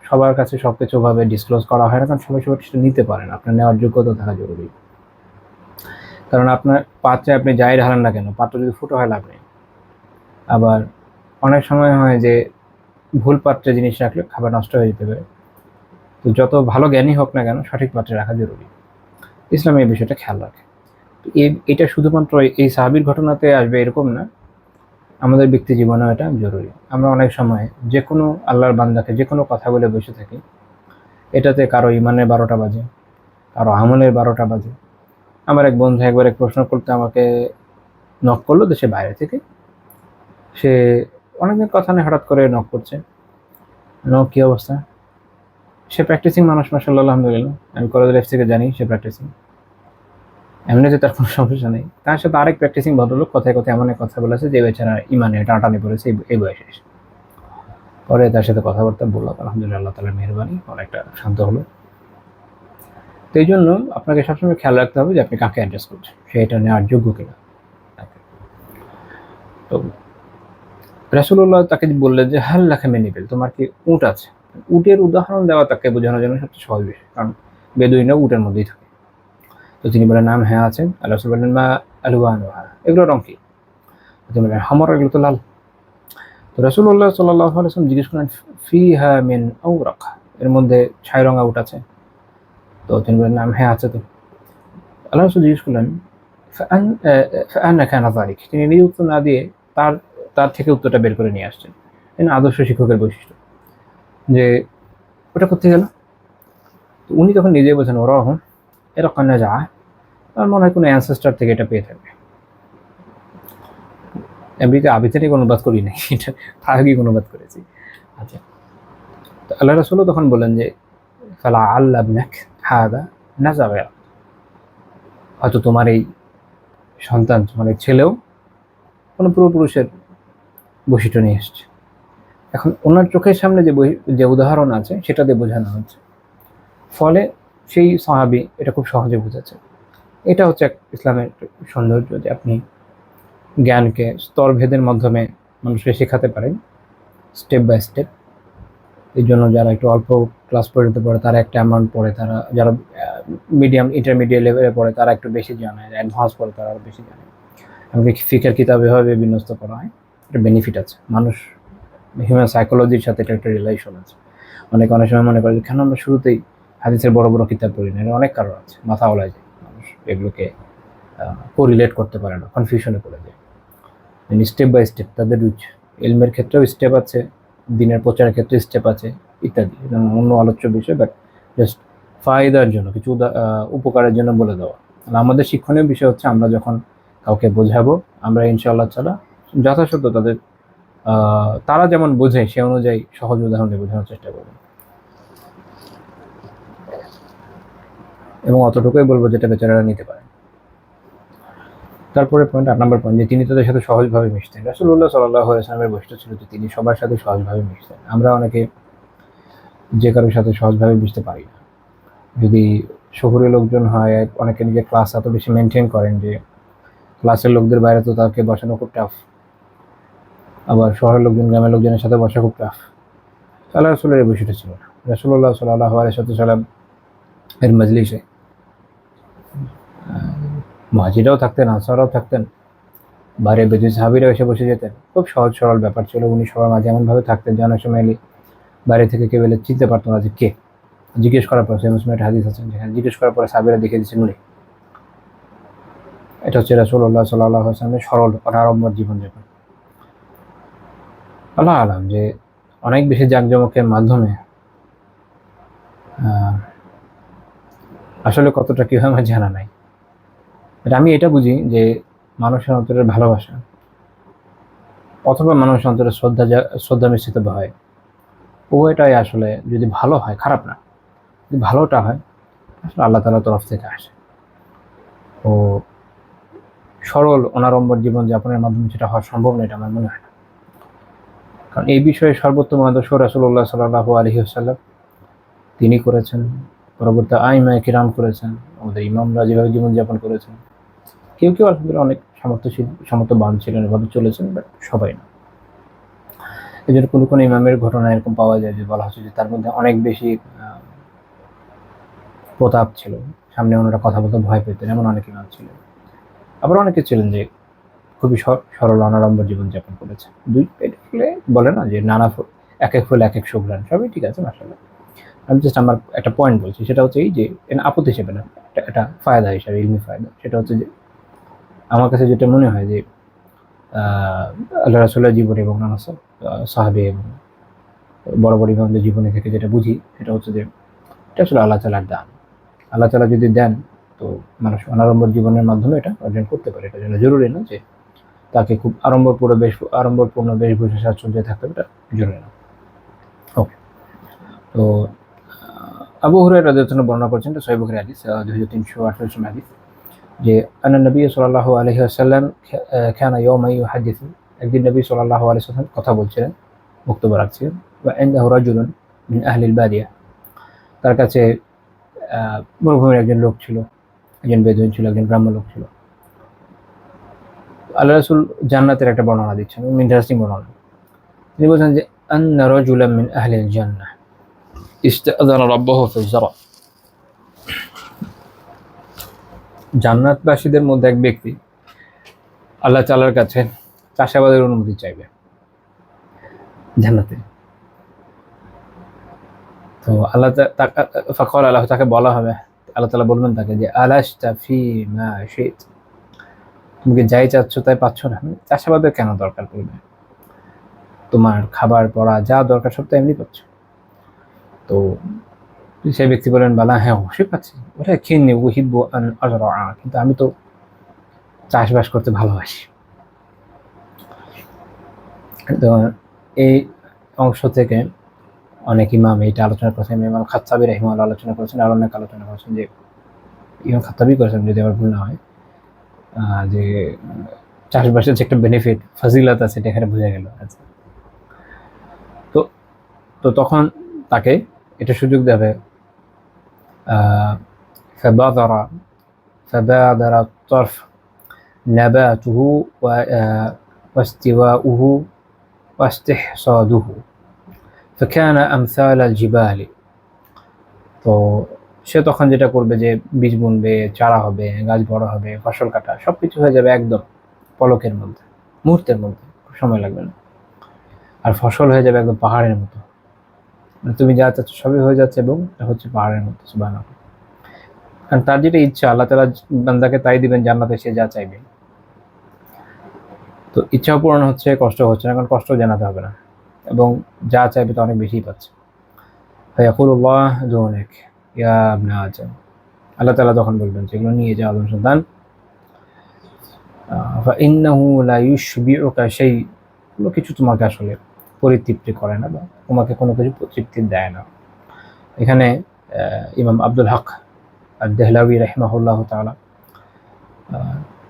সবার কাছে সব কিছুভাবে ডিসক্লোজ করা হয় না, কারণ সবাই সবার সেটা নিতে পারে না। আপনার নেওয়ার যোগ্যতা থাকা জরুরি। কারণ আপনার পাত্রে আপনি যাই ঢালেন না কেন, পাত্র যদি ফুটো হয় লাভ নেই। আবার অনেক সময় হয় যে ভুল পাত্রে জিনিস রাখলে খাবার নষ্ট হয়ে যেতে পারে। তো যত ভালো জ্ঞানী হোক না কেন সঠিক পাত্রে রাখা জরুরি। ইসলাম এই বিষয়টা খেয়াল রাখে। এটা শুধুমাত্র এই সাহাবীর ঘটনাতে আসবে এরকম না, আমাদের ব্যক্তি জীবনেও এটা জরুরি। আমরা অনেক সময় যে কোনো আল্লাহর বান্দাকে যে কোনো কথা বলে বসে থাকি, এটাতে কারো ইমানের 12টা বাজে, কারো আমলের 12টা বাজে। আমার এক বন্ধু একবার এক প্রশ্ন করতে আমাকে নক করলো দেশের বাইরে থেকে। সে অনেকদিন কথা নেই, হঠাৎ করে নক করছে। নক কি অবস্থা? সে প্র্যাকটিসিং মানুষ, মাশাআল্লাহ, আলহামদুলিল্লাহ। আমি কলেজ লাইফ থেকে জানি সে প্র্যাকটিসিং, এমনিতে তার কোনো সমস্যা নেই। তার সাথে আরেক প্র্যাকটিসিং ভদ্রলোক কথায় কথায় এমন এক কথা বলেছে যে বেচারা ইমানে টানাটানি পড়েছে এই বয়সে এসে। পরে তার সাথে কথাবার্তা বললাম, আলহামদুলিল্লাহ, আল্লাহ তাআলার মেহেরবানি, অনেকটা শান্ত হলো। তো এই জন্য আপনাকে সবসময় খেয়াল রাখতে হবে যে আপনি কাকে অ্যাড্রেস করছেন, সে এটা নেওয়ার যোগ্য কিনা। তো রাসূলুল্লাহ তাকে বললেন যে হাল লাকা মিন ইবিল, তোমার কি উট আছে? উটের উদাহরণ দেওয়া তাকে বোঝানোর জন্য সবচেয়ে সহজ বিষয়, কারণ বেদুইনরা উটের মধ্যেই থাকে। তো তিনি বলেন নাম, হ্যাঁ আছে। আল্লাহ রাসূল বললেন মা আলওয়ানুহা, এগুলো রং কি? তিনি বললেন হামর, এগুলো তো লাল। তো রাসূলুল্লাহ সাল্লাল্লাহু আলাইহি ওয়াসাল্লাম জিজ্ঞেস করলেন ফিহা মিন আওরাক, এর মধ্যে ছাই রঙা উট আছে? তো তিনি বললেন নাম, হ্যাঁ আছে। তো আল্লাহ রাসূল জিজ্ঞেস করলেন ফাআন্না কানা যালিক, তিনি নিজে উত্তর না দিয়ে তার থেকে উত্তরটা বের করে নিয়ে আসছেন। এটা আদর্শ শিক্ষকের বৈশিষ্ট্য, যে ওটা কোথায় গেল। তো উনি তখন নিজেই বলছেন ওরাহুম এরা কন্যা যা, তার মনে হয় কোনো অ্যানসেস্টার থেকে এটা পেয়ে থাকবে। এমনিতে আবিধানিক অনুবাদ করি নাই, এটা প্রায়োগিক অনুবাদ করেছি। আচ্ছা, তো আল্লাহ রাসূলও তখন বললেন যে ফালা আল্লাহ ইবনাক হাদা নাযাওয়া, হয়তো তোমার এই সন্তান, তোমার এই ছেলেও কোনো পূর্বপুরুষের বৈশিষ্ট্য নিয়ে এসছে। এখন ওনার চোখের সামনে যে উদাহরণ আছে সেটা দিয়ে বোঝানো হচ্ছে, ফলে সেই সাহাবী এটা খুব সহজে বুঝেছে। এটা হচ্ছে এক ইসলামের সৌন্দর্য, যে আপনি জ্ঞানকে স্তরভেদের মাধ্যমে মানুষকে শেখাতে পারেন স্টেপ বাই স্টেপ। এই জন্য যারা একটু অল্প ক্লাস পর্যন্ত পড়ে তারা একটা অ্যামাউন্ট পড়ে, তারা যারা মিডিয়াম ইন্টারমিডিয়েট লেভেলে পড়ে তারা একটু বেশি জানে, অ্যাডভান্স পড়ে তারা আরও বেশি জানে। এমনকি ফিকার কিতাব এভাবে বিন্যস্ত করা হয়, একটা বেনিফিট আছে। মানুষ হিউম্যান সাইকোলজির সাথে এটা একটা রিলেশন আছে। অনেক সময় মনে করে যে কেন আমরা শুরুতেই হাদিসের বড় বড় কিতাব পড়ি না, এর অনেক কারণ আছে। মাথা ওলায় যায় মানুষ, এগুলোকে কোরিলেট করতে পারে না, কনফিউশনে পড়ে যায়। স্টেপ বাই স্টেপ তাদের রুচ, ইলমের ক্ষেত্রেও স্টেপ আছে, দিনের প্রচারের ক্ষেত্রে স্টেপ আছে ইত্যাদি। অন্য আলোচ্য বিষয়, বাট জাস্ট ফায়দার জন্য, কিছু উপকারের জন্য বলে দেওয়া। আমাদের শিক্ষণীয় বিষয় হচ্ছে আমরা যখন কাউকে বোঝাবো, আমরা ইনশাআল্লাহ তাআলা যথাযথ তাদের তারা যেমন বোঝে সে অনুযায়ী সহজ উদাহরণে বোঝানোর চেষ্টা করব, এবং অতটুকুই বলবো যেটা বেচারারা নিতে পারে। তারপরে পয়েন্ট 8 নম্বর পয়েন্ট, যে তিনি তাদের সাথে সহজভাবে মিশতেন। রাসূলুল্লাহ সাল্লাল্লাহু আলাইহি ওয়াসাল্লামের বৈশিষ্ট্য ছিল যে তিনি সবার সাথে সহজভাবে মিশতেন। আমরা অনেকে যে কারোর সাথে সহজভাবে মিশতে পারি না। যদি শহুরে লোকজন হয়, অনেকে নিজের ক্লাস এত বেশি মেনটেন করেন যে ক্লাসের লোকদের বাইরে তো তাকে বসানো খুব টাফ, আবার শহরের লোকজন গ্রামের লোকজনের সাথে বসা খুব টাফ। আল্লাহ রাসূলের এই বৈশিষ্ট্য ছিল না। রাসূলুল্লাহ সাল্লাল্লাহু আলাইহি ওয়াসাল্লাম এর মজলিসে মুহাজিরাও থাকতেন, আনসাররাও থাকতেন, বাইরে বেদুইন সাহাবীরা এসে বসে যেতেন। খুব সহজ সরল ব্যাপার ছিল। উনি সবার মাঝে এমনভাবে থাকতেন যে অনেক সময় বাইরে থেকে কেউ এলে চিনতে পারতো না যে কে। জিজ্ঞেস করার পর, সহিহ মুসলিমের হাদিস আছে যেখানে জিজ্ঞেস করার পরে সাহাবীরা দেখে দিচ্ছেন উনি। এটা হচ্ছে রাসূলুল্লাহ সাল্লাল্লাহু আলাইহি ওয়াসাল্লামের সরল অনাড়ম্বর জীবনযাপন। আল্লাহ আলাম যে অনেক বেশি জাঁকজমকের মাধ্যমে আসলে কতটা কি হয় আমার জানা নাই। আমি এটা বুঝি যে মানুষের অন্তরের ভালোবাসা অথবা মানুষের অন্তরে শ্রদ্ধা মিশ্রিত ভয়, উভয়টাই আসলে যদি ভালো হয়, খারাপ না, যদি ভালোটা হয় আসলে আল্লাহ তাআলার তরফ থেকে আসে। ও সরল অনাড়ম্বর জীবনযাপনের মাধ্যমে যেটা হওয়া সম্ভব না, এটা আমার মনে হয় না। কারণ এই বিষয়ে সর্বোত্তম আদর্শ রাসূলুল্লাহ সাল্লাল্লাহু আলাইহি ওয়াসাল্লাম তিনি করেছেন, পরবর্তী আইমায়ে কিরাম করেছেন, আমাদের ইমামরা যেভাবে জীবনযাপন করেছেন। কেউ আলহামদুলিল্লাহ অনেক সামর্থ্যবান ছিলেন, এভাবে চলেছেন, বাট সবাই না। এই জন্য কোনো ইমামের ঘটনা এরকম পাওয়া যায় যে বলা হচ্ছে যে তার মধ্যে অনেক বেশি প্রতাপ ছিল, সামনে ওনারা কথা বলতে ভয় পেতেন, এমন অনেক ইমাম ছিলেন। আবার অনেকে ছিলেন যে খুবই সরল অনাড়ম্বর জীবনযাপন করেছে। দুই ফুলে বলে না যে নানা ফুল এক এক ফুল এক এক সুঘ্রাণ, সবই ঠিক আছে মাশাআল্লাহ। আমি জাস্ট আমার একটা পয়েন্ট বলছি, সেটা হচ্ছে এই যে আপদ হিসেবে না, এটা ফায়দা হিসেবে, ইলমি ফায়দা। সেটা হচ্ছে যে আমার কাছে যেটা মনে হয় যে আল্লাহ রাসূলের জীবনে এবং নানা সাহাবী এবং বড় বড় ইমামদের জীবনে থেকে যেটা বুঝি, সেটা হচ্ছে যে এটা আসলে আল্লাহ তাআলার দান। আল্লাহ তাআলা যদি দেন, তো মানুষ অনাড়ম্বর জীবনের মাধ্যমে এটা অর্জন করতে পারে। এটা জন্য জরুরি না যে তাকে খুব আড়ম্বরপূর্ণ বেশভূষা স্বাচ্ছন্দ্যে থাকতে হবে, এটা জরুরি না। ওকে, তো আবু হুরায়রা রাদিয়াল্লাহু আনহু বর্ণনা করেছেন, এটা সহিহ বুখারী হাদিস 2348 হাদিস, যে আন্না নবী সাল্লাল্লাহু আলাইহি ওয়াসাল্লাম কানা ইয়াওমান ইউহাদ্দিসু, একদিন নবী সাল্লাল্লাহু আলাইহি ওয়াসাল্লাম কথা বলছিলেন, বক্তব্য রাখছিলেন। ওয়া ইনদাহু রাজুলুন মিন আহলিল বাদিয়া, তার কাছে মরুভূমির একজন লোক ছিল, একজন বেদুইন ছিল, একজন গ্রাম্য লোক ছিল। আল্লাহ রাসূল জান্নাতের একটা বর্ণনা দিচ্ছেন, ইন্টারেস্টিং বর্ণনা। তিনি বলছেন যে আন্না রাজুলান মিন আহলিল জান্নাহ ইস্তাআযানা রাব্বাহু ফি যারা, জান্নাতবাসীদের মধ্যে এক ব্যক্তি আল্লাহ তাআলার কাছে চাষাবাদের অনুমতি চাইবে জান্নাতে। তো আল্লাহ ফাকাল, আল্লাহ তাকে বলা হবে, আল্লাহ তাআলা বলবেন তাকে যে আলাস্তা ফি মা শিত, তুমি কি যাই চাচ্ছ তাই পাচ্ছ না? চাষাবাদের কেন দরকার পড়বে? তোমার খাবার পড়া যা দরকার সব তো এমনি পাচ্ছ। তো সেই ব্যক্তি বলেন, বালা হ্যাঁ অবশ্যই পাচ্ছি, ওটা খিন্নি উহিব্বু আন আজরা, কিন্তু আমি তো চাষবাস করতে ভালোবাসি। তো এই অংশ থেকে অনেক ইমাম এইটা আলোচনা করেছেন। ইমাম খাত্তাবী রাহিমাহুল্লাহ আলোচনা করেছেন, আর অনেক আলোচনা করেছেন, যে ইমাম খাত্তাবী করেছেন যদি আমার ভুল না হয়, যে চাষবাসের যে একটা বেনিফিট ফাজিলাত আছে এটা এখানে বোঝা গেল। আচ্ছা, তো তো তখন তাকে এটা সুযোগ দেবে, فبادر الطرف نباته واستواؤه واستحصاده فكان أمثال الجبال। তো সে তখন যেটা করবে যে বীজ বুনবে, চারা হবে, গাছ বড় হবে, ফসল কাটা সবকিছু হয়ে যাবে একদম পলকের মধ্যে, মুহূর্তের মধ্যে, সময় লাগবে না। আর ফসল হয়ে যাবে একদম পাহাড়ের মতো, তুমি যা চাচ্ছ সবই হয়ে যাচ্ছে এবং হচ্ছে পাহাড়ের মতো। সুবহানাল্লাহ। কারণ তার যেটা ইচ্ছা আল্লাহ তাআলা বান্দাকে তাই দিবেন জান্নাতে, সে যা চাইবে। তো ইচ্ছাও পূরণ হচ্ছে, কষ্ট হচ্ছে না, কারণ কষ্ট জানাতে হবে না, এবং যা চাইবে তো অনেক বেশিই পাচ্ছে। ফায়াকুলুল্লাহ দুনিক ইয়া ইবনে আদম, আল্লাহ তাআলা তখন বলবেন যেগুলো নিয়ে যাও আদম সন্তান, ফাইন্নাহু লা ইউশবিউকা শাই, কোনো কিছু তোমাকে আসলে পরিতৃপ্তি করে না বা তোমাকে কোনো কিছু তৃপ্তি দেয় না। এখানে ইমাম আব্দুল হক আদ-দেহলাওয়ী রাহিমাহুল্লাহ তাআলা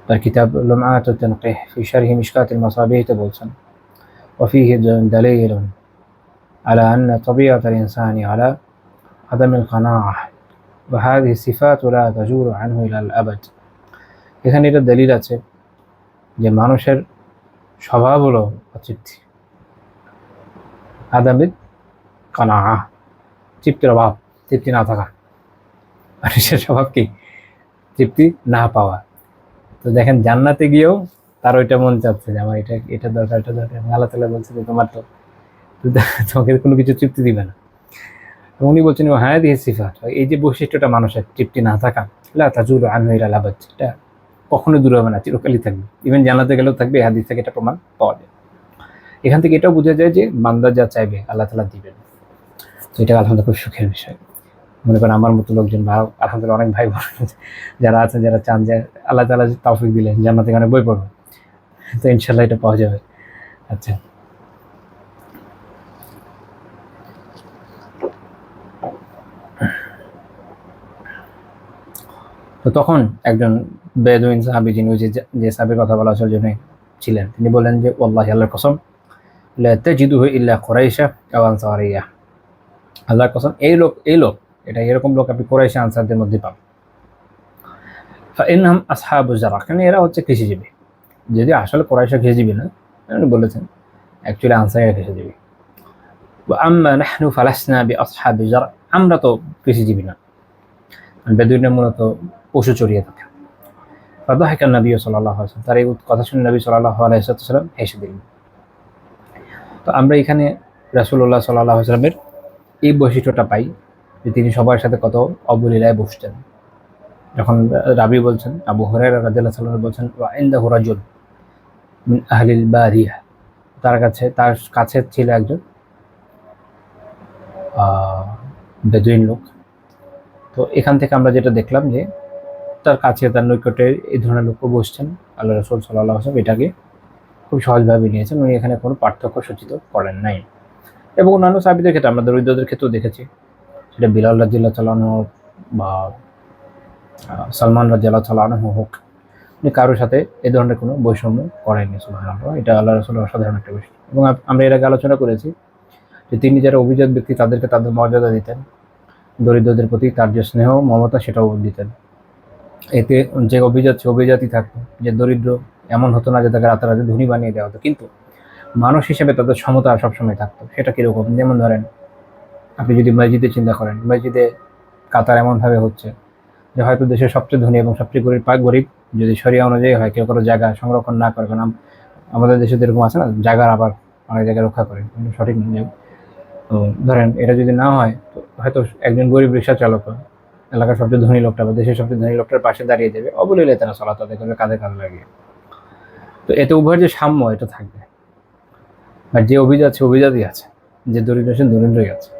তার কিতাব লুমআতুত তানকিহ ফি শারহি মিশকাতুল মাসাবিহ বলছেন, وفيه دليل على أن طبيعة الإنسان على عدم القناعة وهذه الصفات لا تزول عنه إلى الأبد। এখানে এটা দলিল আছে যে মানুষের স্বভাব হলো অতৃপ্তি, আদামিল কানাআ, তৃপ্তির অভাব, তৃপ্তি না থাকা। মানুষের স্বভাব কি? তৃপ্তি না পাওয়া। তো দেখেন জান্নাতে গিয়েও তার ওইটা মন চাচ্ছে যে আমার এটা দরকার, এটা দরকার। আল্লাহ তাআলা বলছে যে তোমাকে কোনো কিছু তৃপ্তি দিবে না। উনি বলছেন হ্যাঁ দিয়ে সিফাত, এই যে বৈশিষ্ট্যটা মানুষের তৃপ্তি না থাকা, লা তাজুলু আনহু ইলাল আবাদ, এটা কখনো দূর হবে না, চিরকালই থাকবে। ইভেন জান্নাতে গেলেও থাকবে। হাদিস থেকে এটা প্রমাণ পাওয়া যায়। এখান থেকে এটাও বোঝা যায় যে বান্দা যা চাইবে আল্লাহ তাআলা দিবেন। তো এটা আলহামদুলিল্লাহ খুব সুখের বিষয়। মনে করেন আমার মতো লোকজন বা আলহামদুলিল্লাহ অনেক ভাই বোন যারা আছেন, যারা চান যে আল্লাহ তাআলা তৌফিক দিলেন জান্নাতে অনেক বই পড়বো, তো ইনশাআল্লাহ এটা পাওয়া যাবে। আচ্ছা, তো তখন একজন বেদুইন সাহাবী, যিনি ওই যে সাহাবীর কথা বলা হয়েছিল জন্য ছিলেন, তিনি বললেন যে ওয়াল্লাহি, আল্লাহর কসম, লা তাজিদুহু ইল্লা কুরাইশা আও আনসারিয়া, আল্লাহর কসম এই লোক এটা এরকম লোক আপনি কুরাইশা আনসারদের মধ্যে পাবেন। ফাইনহাম আসহাবু যারা, কারণ এরা হচ্ছে কৃষিজীবী। যদি আসলে কুরাইশা কৃষিজীবী না, উনি বলেছেন অ্যাকচুয়ালি আনসারিরা কৃষিজীবী। ওয়া আম্মা নাহনু ফালাসনা বিআসহাবি যারা, আমরা তো কৃষিজীবী না, বেদুইনরা মূলত পশু চড়িয়ে থাকে। ফাদাহিকা নবী সাল্লাল্লাহু আলাইহি ওয়াসাল্লাম, তার এই কথা শুনে নবী সাল্লাল্লাহু আলাইহি ওয়াসাল্লাম হেসে দিলেন। তো আমরা এখানে রাসূলুল্লাহ সাল্লাল্লাহু আলাইহি ওয়াসাল্লামের এই বৈশিষ্ট্যটা পাই যে তিনি সবার সাথে কত অবলীলায় বসতেন। যখন রাবি বলছেন, আবু হুরায়রা রাদিয়াল্লাহু তাআলা বলছেন, ওয়া ইনদাহু রাজুল মিন আহলিল বারিয়া, তার কাছে ছিল একজন বেদুইন লোক। তো এখান থেকে আমরা যেটা দেখলাম যে তার কাছে, তার নৈকটে এই ধরনের লোক বসছেন। আল্লাহ রাসূল সাল্লাল্লাহু আলাইহি ওয়াসাল্লাম এটাকে খুব সহজভাবে নিয়েছেন, উনি এখানে কোনো পার্থক্য সূচিত করেন নাই। এবং অন্যান্য সাহাবীদের ক্ষেত্রে আমরা দরিদ্রদের ক্ষেত্রেও দেখেছি, সেটা বিলাল রাদিয়াল্লাহু তাআলা আনহু বা সালমান রাদিয়াল্লাহু তাআলা আনহু হোক, উনি কারোর সাথে এ ধরনের কোনো বৈষম্য করেননি। সুবহানাল্লাহ, এটা আল্লাহ রাসূলের অসাধারণ একটা বিষয়। এবং আমরা এর আগে আলোচনা করেছি যে তিনি যারা অভিজাত ব্যক্তি তাদেরকে তাদের মর্যাদা দিতেন, দরিদ্রদের প্রতি তার যে স্নেহ মমতা সেটাও দিতেন। এতে যে অভিজাত সে অভিজাতই থাকতো, যে দরিদ্র এমন হতো না যে তাকে রাতারাতি ধনী বানিয়ে দেওয়া হতো, কিন্তু মানুষ হিসেবে তাদের সমতা সবসময় থাকতো। সেটা কীরকম? যেমন ধরেন, আপনি যদি মসজিদে চিন্তা করেন, মসজিদে কাতার এমনভাবে হচ্ছে যে হয়তো দেশের সবচেয়ে ধনী এবং সবচেয়ে গরিব যদি শরিয়া অনুযায়ী হয়, কেউ কোনো জায়গা সংরক্ষণ না করে, কারণ আমাদের দেশে যেরকম আছে না, জায়গার আবার অনেক জায়গায় রক্ষা করে, কিন্তু সঠিক নয়। তো ধরেন এটা যদি না হয়, তো হয়তো একজন গরিব রিক্সা চালক এলাকার সবচেয়ে ধনী লোকটা বা দেশের সবচেয়ে ধনী লোকটার পাশে দাঁড়িয়ে দেবে, অবলীলায় তারা সালাত আদায় করবে কাঁধে কাঁধ লাগিয়ে। তো এতে উভয়ের যে সাম্য এটা থাকবে। আর যে অভিজাত সে অভিজাতই আছে, যে দরিদ্র সে দরিদ্রই আছে,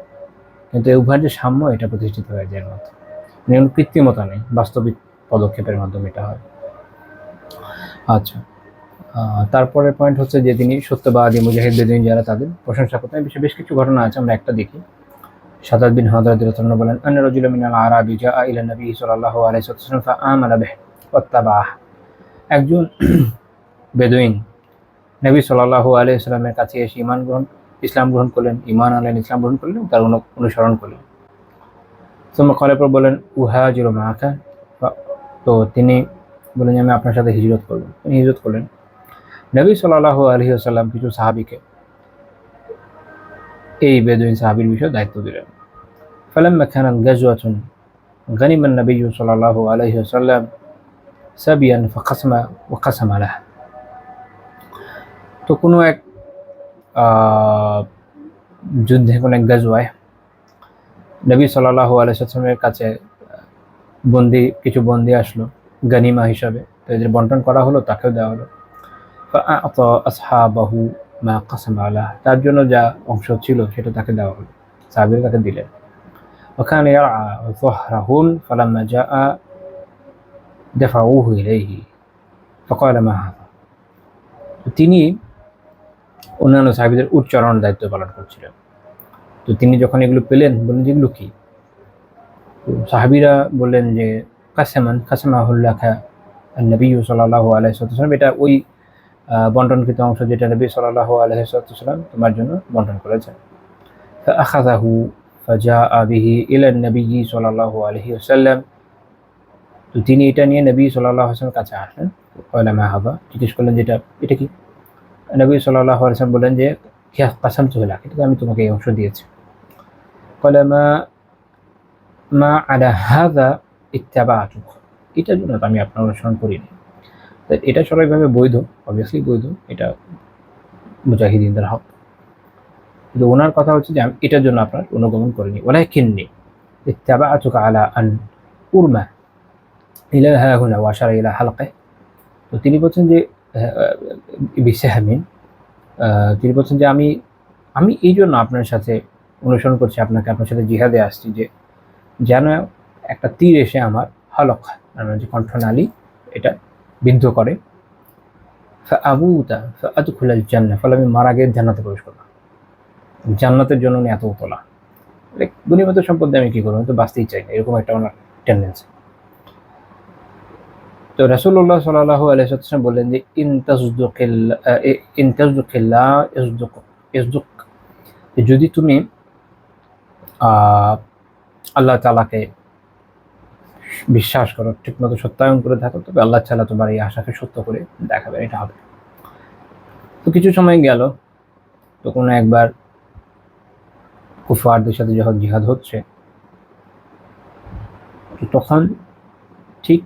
কিন্তু এই উভয়ের যে সাম্য এটা প্রতিষ্ঠিত হয়ে যায় মতো, কৃত্রিমতা নেই, বাস্তবিক পদক্ষেপের মাধ্যমে এটা হয়। আচ্ছা, তারপরের পয়েন্ট হচ্ছে যে তিনি সত্যবাদী মুজাহিদ বেদুইন যারা তাদের প্রশংসা করতেন। এই বিষয়ে বেশ কিছু ঘটনা আছে, আমরা একটা দেখি। সাদাত বিন হাদ রাদিয়াল্লাহু আনহু বলেন, আন্না রাজুলাম মিনাল আরাবি জাআ ইলা নবী সাল্লাল্লাহু আলাইহি ওয়াসাল্লাম ফাআমানা বিহি ওয়াত্তাবাহ। একজন বেদুইন নবী সাল্লাল্লাহু আলাইহি ওয়াসাল্লামের কাছে এসে ইসলাম গ্রহণ করলেন, ঈমান আনলেন, ইসলাম গ্রহণ করলেন, তার অনুসরণ করলেন। সুম্মা ক্বালা, পর বলেন, উহাজিরু মাআকা, তো তিনি বলেন যে আমি আপনার সাথে হিজরত করব। তিনি হিজরত করলেন। নবী সাল্লাল্লাহু আলাইহি ওয়াসাল্লাম কিছু সাহাবীকে এই বেদুইন সাহাবীর বিষয়ে দায়িত্ব দিলেন। ফালাম্মা কানাত গাজওয়াতুন গানিমা নবী সাল্লাল্লাহু আলাইহি ওয়াসাল্লাম সাবিয়ান ফাকাসামা ওয়া কাসামা লাহু। তো কোনো এক যুদ্ধে, কোনো এক গাজওয়ায় নবী সাল্লাল্লাহু আলাইহি ওয়াসাল্লামের কাছে কিছু বন্দী আসলো গানিমা হিসাবে, তো এদের বন্টন করা হলো, তাকেও দেওয়া হলো। ফাআতা আসহাবাহু মা কাসামা লাহু, তার জন্য যা অংশ ছিল সেটা তাকে দেওয়া হলো, সাহাবীরা তাকে দিলেন। ওয়াকানা ইয়ারআ যহরাহুম ফালাম্মা জাআ দাফাউহু ইলাইহি ফাকালা মা হাযা। তিনি অন্যান্য সাহাবীদের উট চড়ানোর দায়িত্ব পালন করছিলেন। তো তিনি যখন এগুলো পেলেন, বললেন যে এগুলো কি? তো সাহাবীরা বললেন যে কাসামাহুল্লাহা নবী সাল্লাল্লাহু আলাইহি ওয়াসাল্লাম, এটা ওই বন্টনকৃত অংশ যেটা নবী সাল্লাল্লাহু আলাইহি ওয়াসাল্লাম তোমার জন্য বন্টন করেছেন। ফাআখাযাহু ফাজাআ বিহি ইলা নবী সাল্লাল্লাহু আলাইহি ওয়াসাল্লাম, তো তিনি এটা নিয়ে নবী সাল্লাল্লাহু আলাইহি ওয়াসাল্লামের কাছে আসলেন। ক্বালা মা হাযা, জিজ্ঞেস করলেন যেটা এটা কি? নবী সাল্লাল্লাহু আলাইহি ওয়াসাল্লাম বললেন যে কাসামতুহু লাক, এটা আমি তোমাকে এই অংশ দিয়েছি। ক্বালা মা আলা হাযা ইত্তাবাতুক, এটার জন্য আমি আপনার অনুসরণ করিনি। এটা সরাসরিভাবে বৈধ, অবভিয়াসলি বৈধ, এটা মুজাহিদিনদের হক। কিন্তু ওনার কথা হচ্ছে যে আমি এটার জন্য আপনার অনুগমন করিনি। ওয়ালাকিন্নী ইত্তাবাতুকা আলা আন উরমা ইলা হাহুনা ওয়া আশারা ইলা হালকাহ। তো তিনি বলছেন যে বিসাহমিন, তিনি বলছেন যে আমি এই জন্য আপনার সাথে অনুসরণ করছি, আপনার সাথে জিহাদে আসছি, যে যেন একটা তীর এসে আমার হালক, আমার যে কণ্ঠনালী, এটা বিদ্ধ করে। ফাআবুতা ফাআদখুলাল জান্নাহ, ফলে আমি মারা গিয়ে জান্নাতে প্রবেশ করলাম। জান্নাতের জন্য উনি এত উতলা, দুনিয়াগত সম্পদ দিয়ে আমি কী করবো, আমি তো বাঁচতেই চাই না, এরকম একটা ওনার টেন্ডেন্সি। তো রাসূলুল্লাহ সাল্লাল্লাহু আলাইহি ওয়াসাল্লাম বললেন যে ইন তাসদুকিল্লাহ ইয়াসদুক, যদি তুমি আল্লাহ তাআলাকে বিশ্বাস করো, ঠিকমতো সত্যায়ন করে থাকো, তবে আল্লাহ তাআলা তোমার এই আশাকে সত্য করে দেখাবেন, এটা হবে। তো কিছু সময় গেল, তো কোনো একবার কুফারদের সাথে যখন জিহাদ হচ্ছে, তখন ঠিক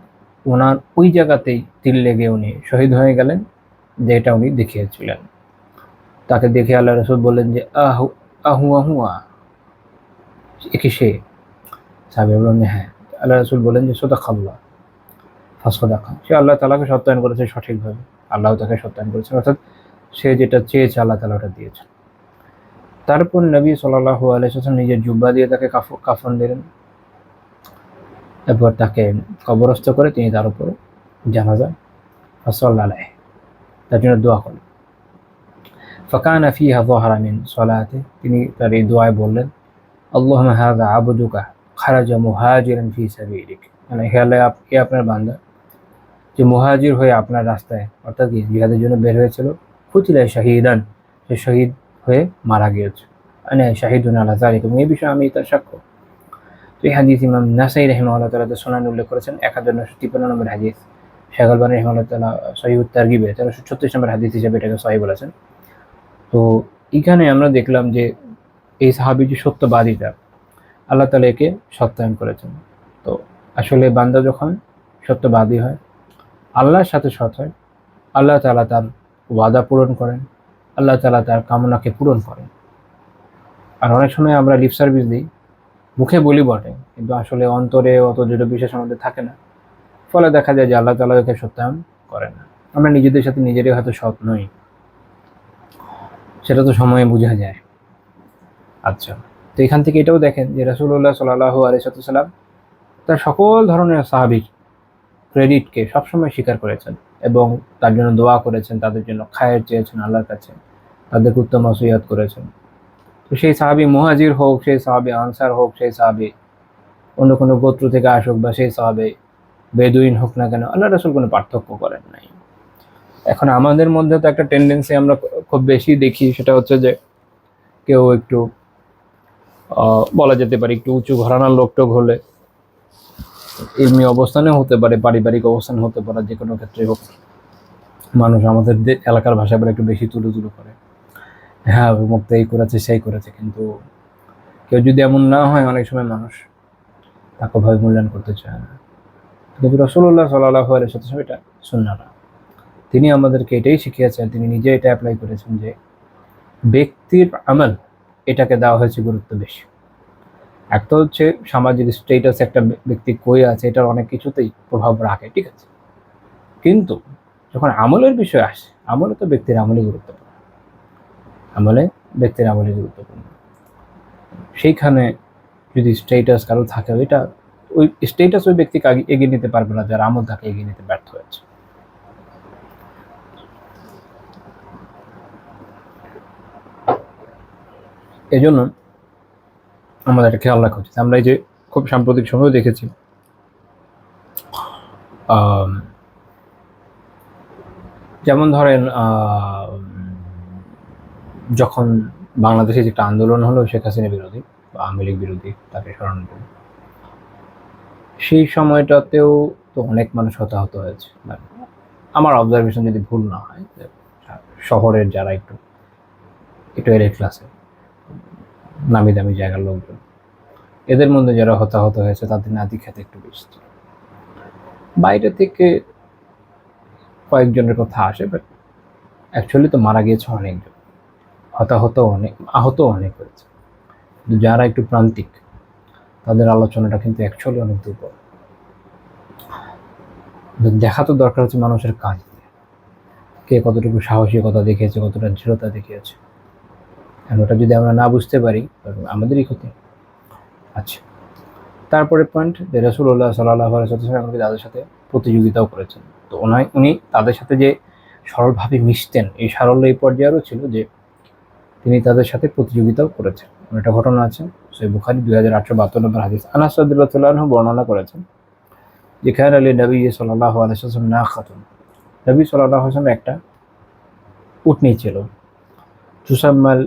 ওনার ওই জায়গাতেই তীর লেগে উনি শহীদ হয়ে গেলেন, যেটা উনি দেখিয়েছিলেন। তাকে দেখে আল্লাহ রাসূল বললেন যে আহু আহুয়া, একে সে। সাহাবী বললেন হ্যাঁ। আল্লাহ রাসূল বলেন যে সাদাকাল্লাহ ফাসাদাকা, সে আল্লাহ তাআলাকে সত্যায়ন করেছে সঠিকভাবে, আল্লাহ তাকে সত্যায়ন করেছেন, অর্থাৎ সে যেটা চেয়েছে আল্লাহ তাআলা ওটা দিয়েছেন। তারপর নবী সাল্লাল্লাহু আলাইহি ওয়াসাল্লাম নিজের জুব্বা দিয়ে তাকে কাফন দিলেন, এরপর তাকে কবরস্থ করে তিনি তার উপরে জানাজা ফাসাল্লা আলাইহি, তার জন্য দোয়া করলেন। ফাকানা ফিহা যাহরা মিন সালাতি, তিনি তার এই দোয়ায় বললেন আল্লাহুম্মা হাযা আবদুকা খারাজা মুহাজিরান ফি সাবিলিক, মানে হে আল্লাহ, আপনি আপনার বান্দা যে মুহাজির হয়ে আপনার রাস্তায় অর্থাৎ জিহাদের জন্য বের হয়েছিল, কুতিলা শাহীদান, সে শহীদ হয়ে মারা গিয়েছে, মানে শাহিদুন আলা যালিক, এই বিষয়ে আমি তার সাক্ষ্য। তো এই হাদিস ইমাম নাসাই রাহিমাহুল্লাহ তাআলা তার সুনানে উল্লেখ করেছেন 1953 নম্বর হাদিস। শেখ আলবানী রাহিমাহুল্লাহ তাআলা সহিহুত তারগিবে 1336 নম্বর হাদিস হিসেবে এটাকে সহিহ বলেছেন। তো এখানে আমরা দেখলাম যে এই সাহাবী যে সত্যবাদিতা, আল্লাহ তাআলা একে সত্যায়ন করেছেন। তো আসলে বান্দা যখন সত্যবাদী হয়, আল্লাহর সাথে সৎ হয়, আল্লাহ তাআলা তার ওয়াদা পূরণ করেন, আল্লাহ তাআলা তার কামনাকে পূরণ করেন। আর অনেক সময় আমরা লিপ সার্ভিস দিই, মুখে বলি বটে, কিন্তু আসলে অন্তরে অত দৃঢ় বিশ্বাস আমাদের থাকে না, ফলে দেখা যায় যে আল্লাহ তাআলা একে সত্যায়ন করেন না। আমরা নিজেদের সাথে নিজেরই হয়তো সৎ নই, সেটা তো সময়ে বোঝা যায়। আচ্ছা, তো এখান থেকে এটাও দেখেন যে রাসূলুল্লাহ সাল্লাল্লাহু আলাইহি ওয়াসাল্লাম তার সকল ধরনের সাহাবীর ক্রেডিটকে সবসময় স্বীকার করেছেন এবং তার জন্য দোয়া করেছেন, তাদের জন্য খায়ের চেয়েছেন আল্লাহর কাছে, তাদেরকে উত্তম ওসিয়ত করেছেন। তো সেই সাহাবী মুহাজির হোক, সেই সাহাবী আনসার হোক, সেই সাহাবী অন্য কোনো গোত্র থেকে আসুক, বা সেই সাহাবী বেদুইন হোক না কেন, আল্লাহ রাসূল কোনো পার্থক্য করেন নাই। এখন আমাদের মধ্যে তো একটা টেন্ডেন্সি আমরা খুব বেশি দেখি, সেটা হচ্ছে যে কেউ একটু বলা যেতে পারে একটু উঁচু ঘরানার লোকটোক হলে, এমনি অবস্থানে হতে পারে, পারিবারিক অবস্থান হতে পারে, যে কোনো ক্ষেত্রে হোক, মানুষ আমাদের এলাকার ভাষা বলে একটু বেশি তুলো করে, হ্যাঁ মুক্ত এই করেছে সেই করেছে, কিন্তু কেউ যদি এমন না হয়, অনেক সময় মানুষ তাকে ভাবে মূল্যায়ন করতে চায় না। কিন্তু রাসূলুল্লাহ সাল্লাল্লাহু আলাইহি ওয়াসাল্লাম এটা সুন্নাহ না, তিনি আমাদেরকে এটাই শিখিয়েছেন, তিনি নিজে এটা অ্যাপ্লাই করেছেন যে ব্যক্তির আমল এটাকে দেওয়া হয়েছে গুরুত্ব বেশি। একটা হচ্ছে সামাজিক স্ট্যাটাস, একটা ব্যক্তি কই আছে, এটার অনেক কিছুতেই প্রভাব রাখে, ঠিক আছে, কিন্তু যখন আমলের বিষয় আসে, আমলে তো ব্যক্তির আমলই গুরুত্বপূর্ণ, আমলে ব্যক্তির আমলই গুরুত্বপূর্ণ। সেইখানে যদি স্ট্যাটাস কারো থাকে, ওইটা ওই স্ট্যাটাস ওই ব্যক্তিকে এগিয়ে নিতে পারবে না যার আমল তাকে এগিয়ে নিতে ব্যর্থ হয়েছে। এই জন্য আমাদের এটা খেয়াল রাখা উচিত। আমরা এই যে খুব সাম্প্রতিক সময় দেখেছি, যেমন ধরেন যখন বাংলাদেশে যে একটা আন্দোলন হলো শেখ হাসিনা বিরোধী বা আওয়ামী লীগ বিরোধী, তাকে সরানোর জন্য, সেই সময়টাতেও তো অনেক মানুষ হতাহত হয়েছে। আমার অবজারভেশন যদি ভুল না হয়, শহরের যারা একটু একটু এলিট ক্লাসে নামি দামি জায়গার লোকজন, এদের মধ্যে যারা হতাহত হয়েছে তাদের নাতি খেতে একটু বেশি। বাইরে থেকে কয়েকজনের কথা আসে, বাট অ্যাকচুয়ালি তো মারা গিয়েছে অনেকজন, হতাহত অনেক, আহত অনেক হয়েছে। কিন্তু যারা একটু প্রান্তিক, তাদের আলোচনাটা কিন্তু অ্যাকচুয়ালি অনেক দুর্বল। দেখা তো দরকার হচ্ছে মানুষের কাজ, কে কতটুকু সাহসিকতা দেখিয়েছে, কতটা দৃঢ়তা দেখিয়েছে। আর ওটা যদি আমরা না বুঝতে পারি, আমাদেরই ক্ষতি। আচ্ছা, তারপরে পয়েন্ট, রাসূলুল্লাহ সাল্লাল্লাহু আলাইহি ওয়াসাল্লাম এমনকি তাদের সাথে প্রতিযোগিতাও করেছেন। তো উনি তাদের সাথে যে সরলভাবে মিশতেন, এই সারল্য এই পর্যায়েরও ছিল যে তিনি তাদের সাথে প্রতিযোগিতাও করেছেন। একটা ঘটনা আছে, সহিহ বুখারী 2872 নম্বর হাদিস, আনাস রাদিয়াল্লাহু আনহু বর্ণনা করেছেন যে কানা লিন-নবী সাল্লাল্লাহু আলাইহি ওয়াসাল্লাম নাখাতুন, নবী সাল্লাল্লাহু আলাইহি ওয়াসাল্লাম একটা উটনী ছিল, তুসাম্মাল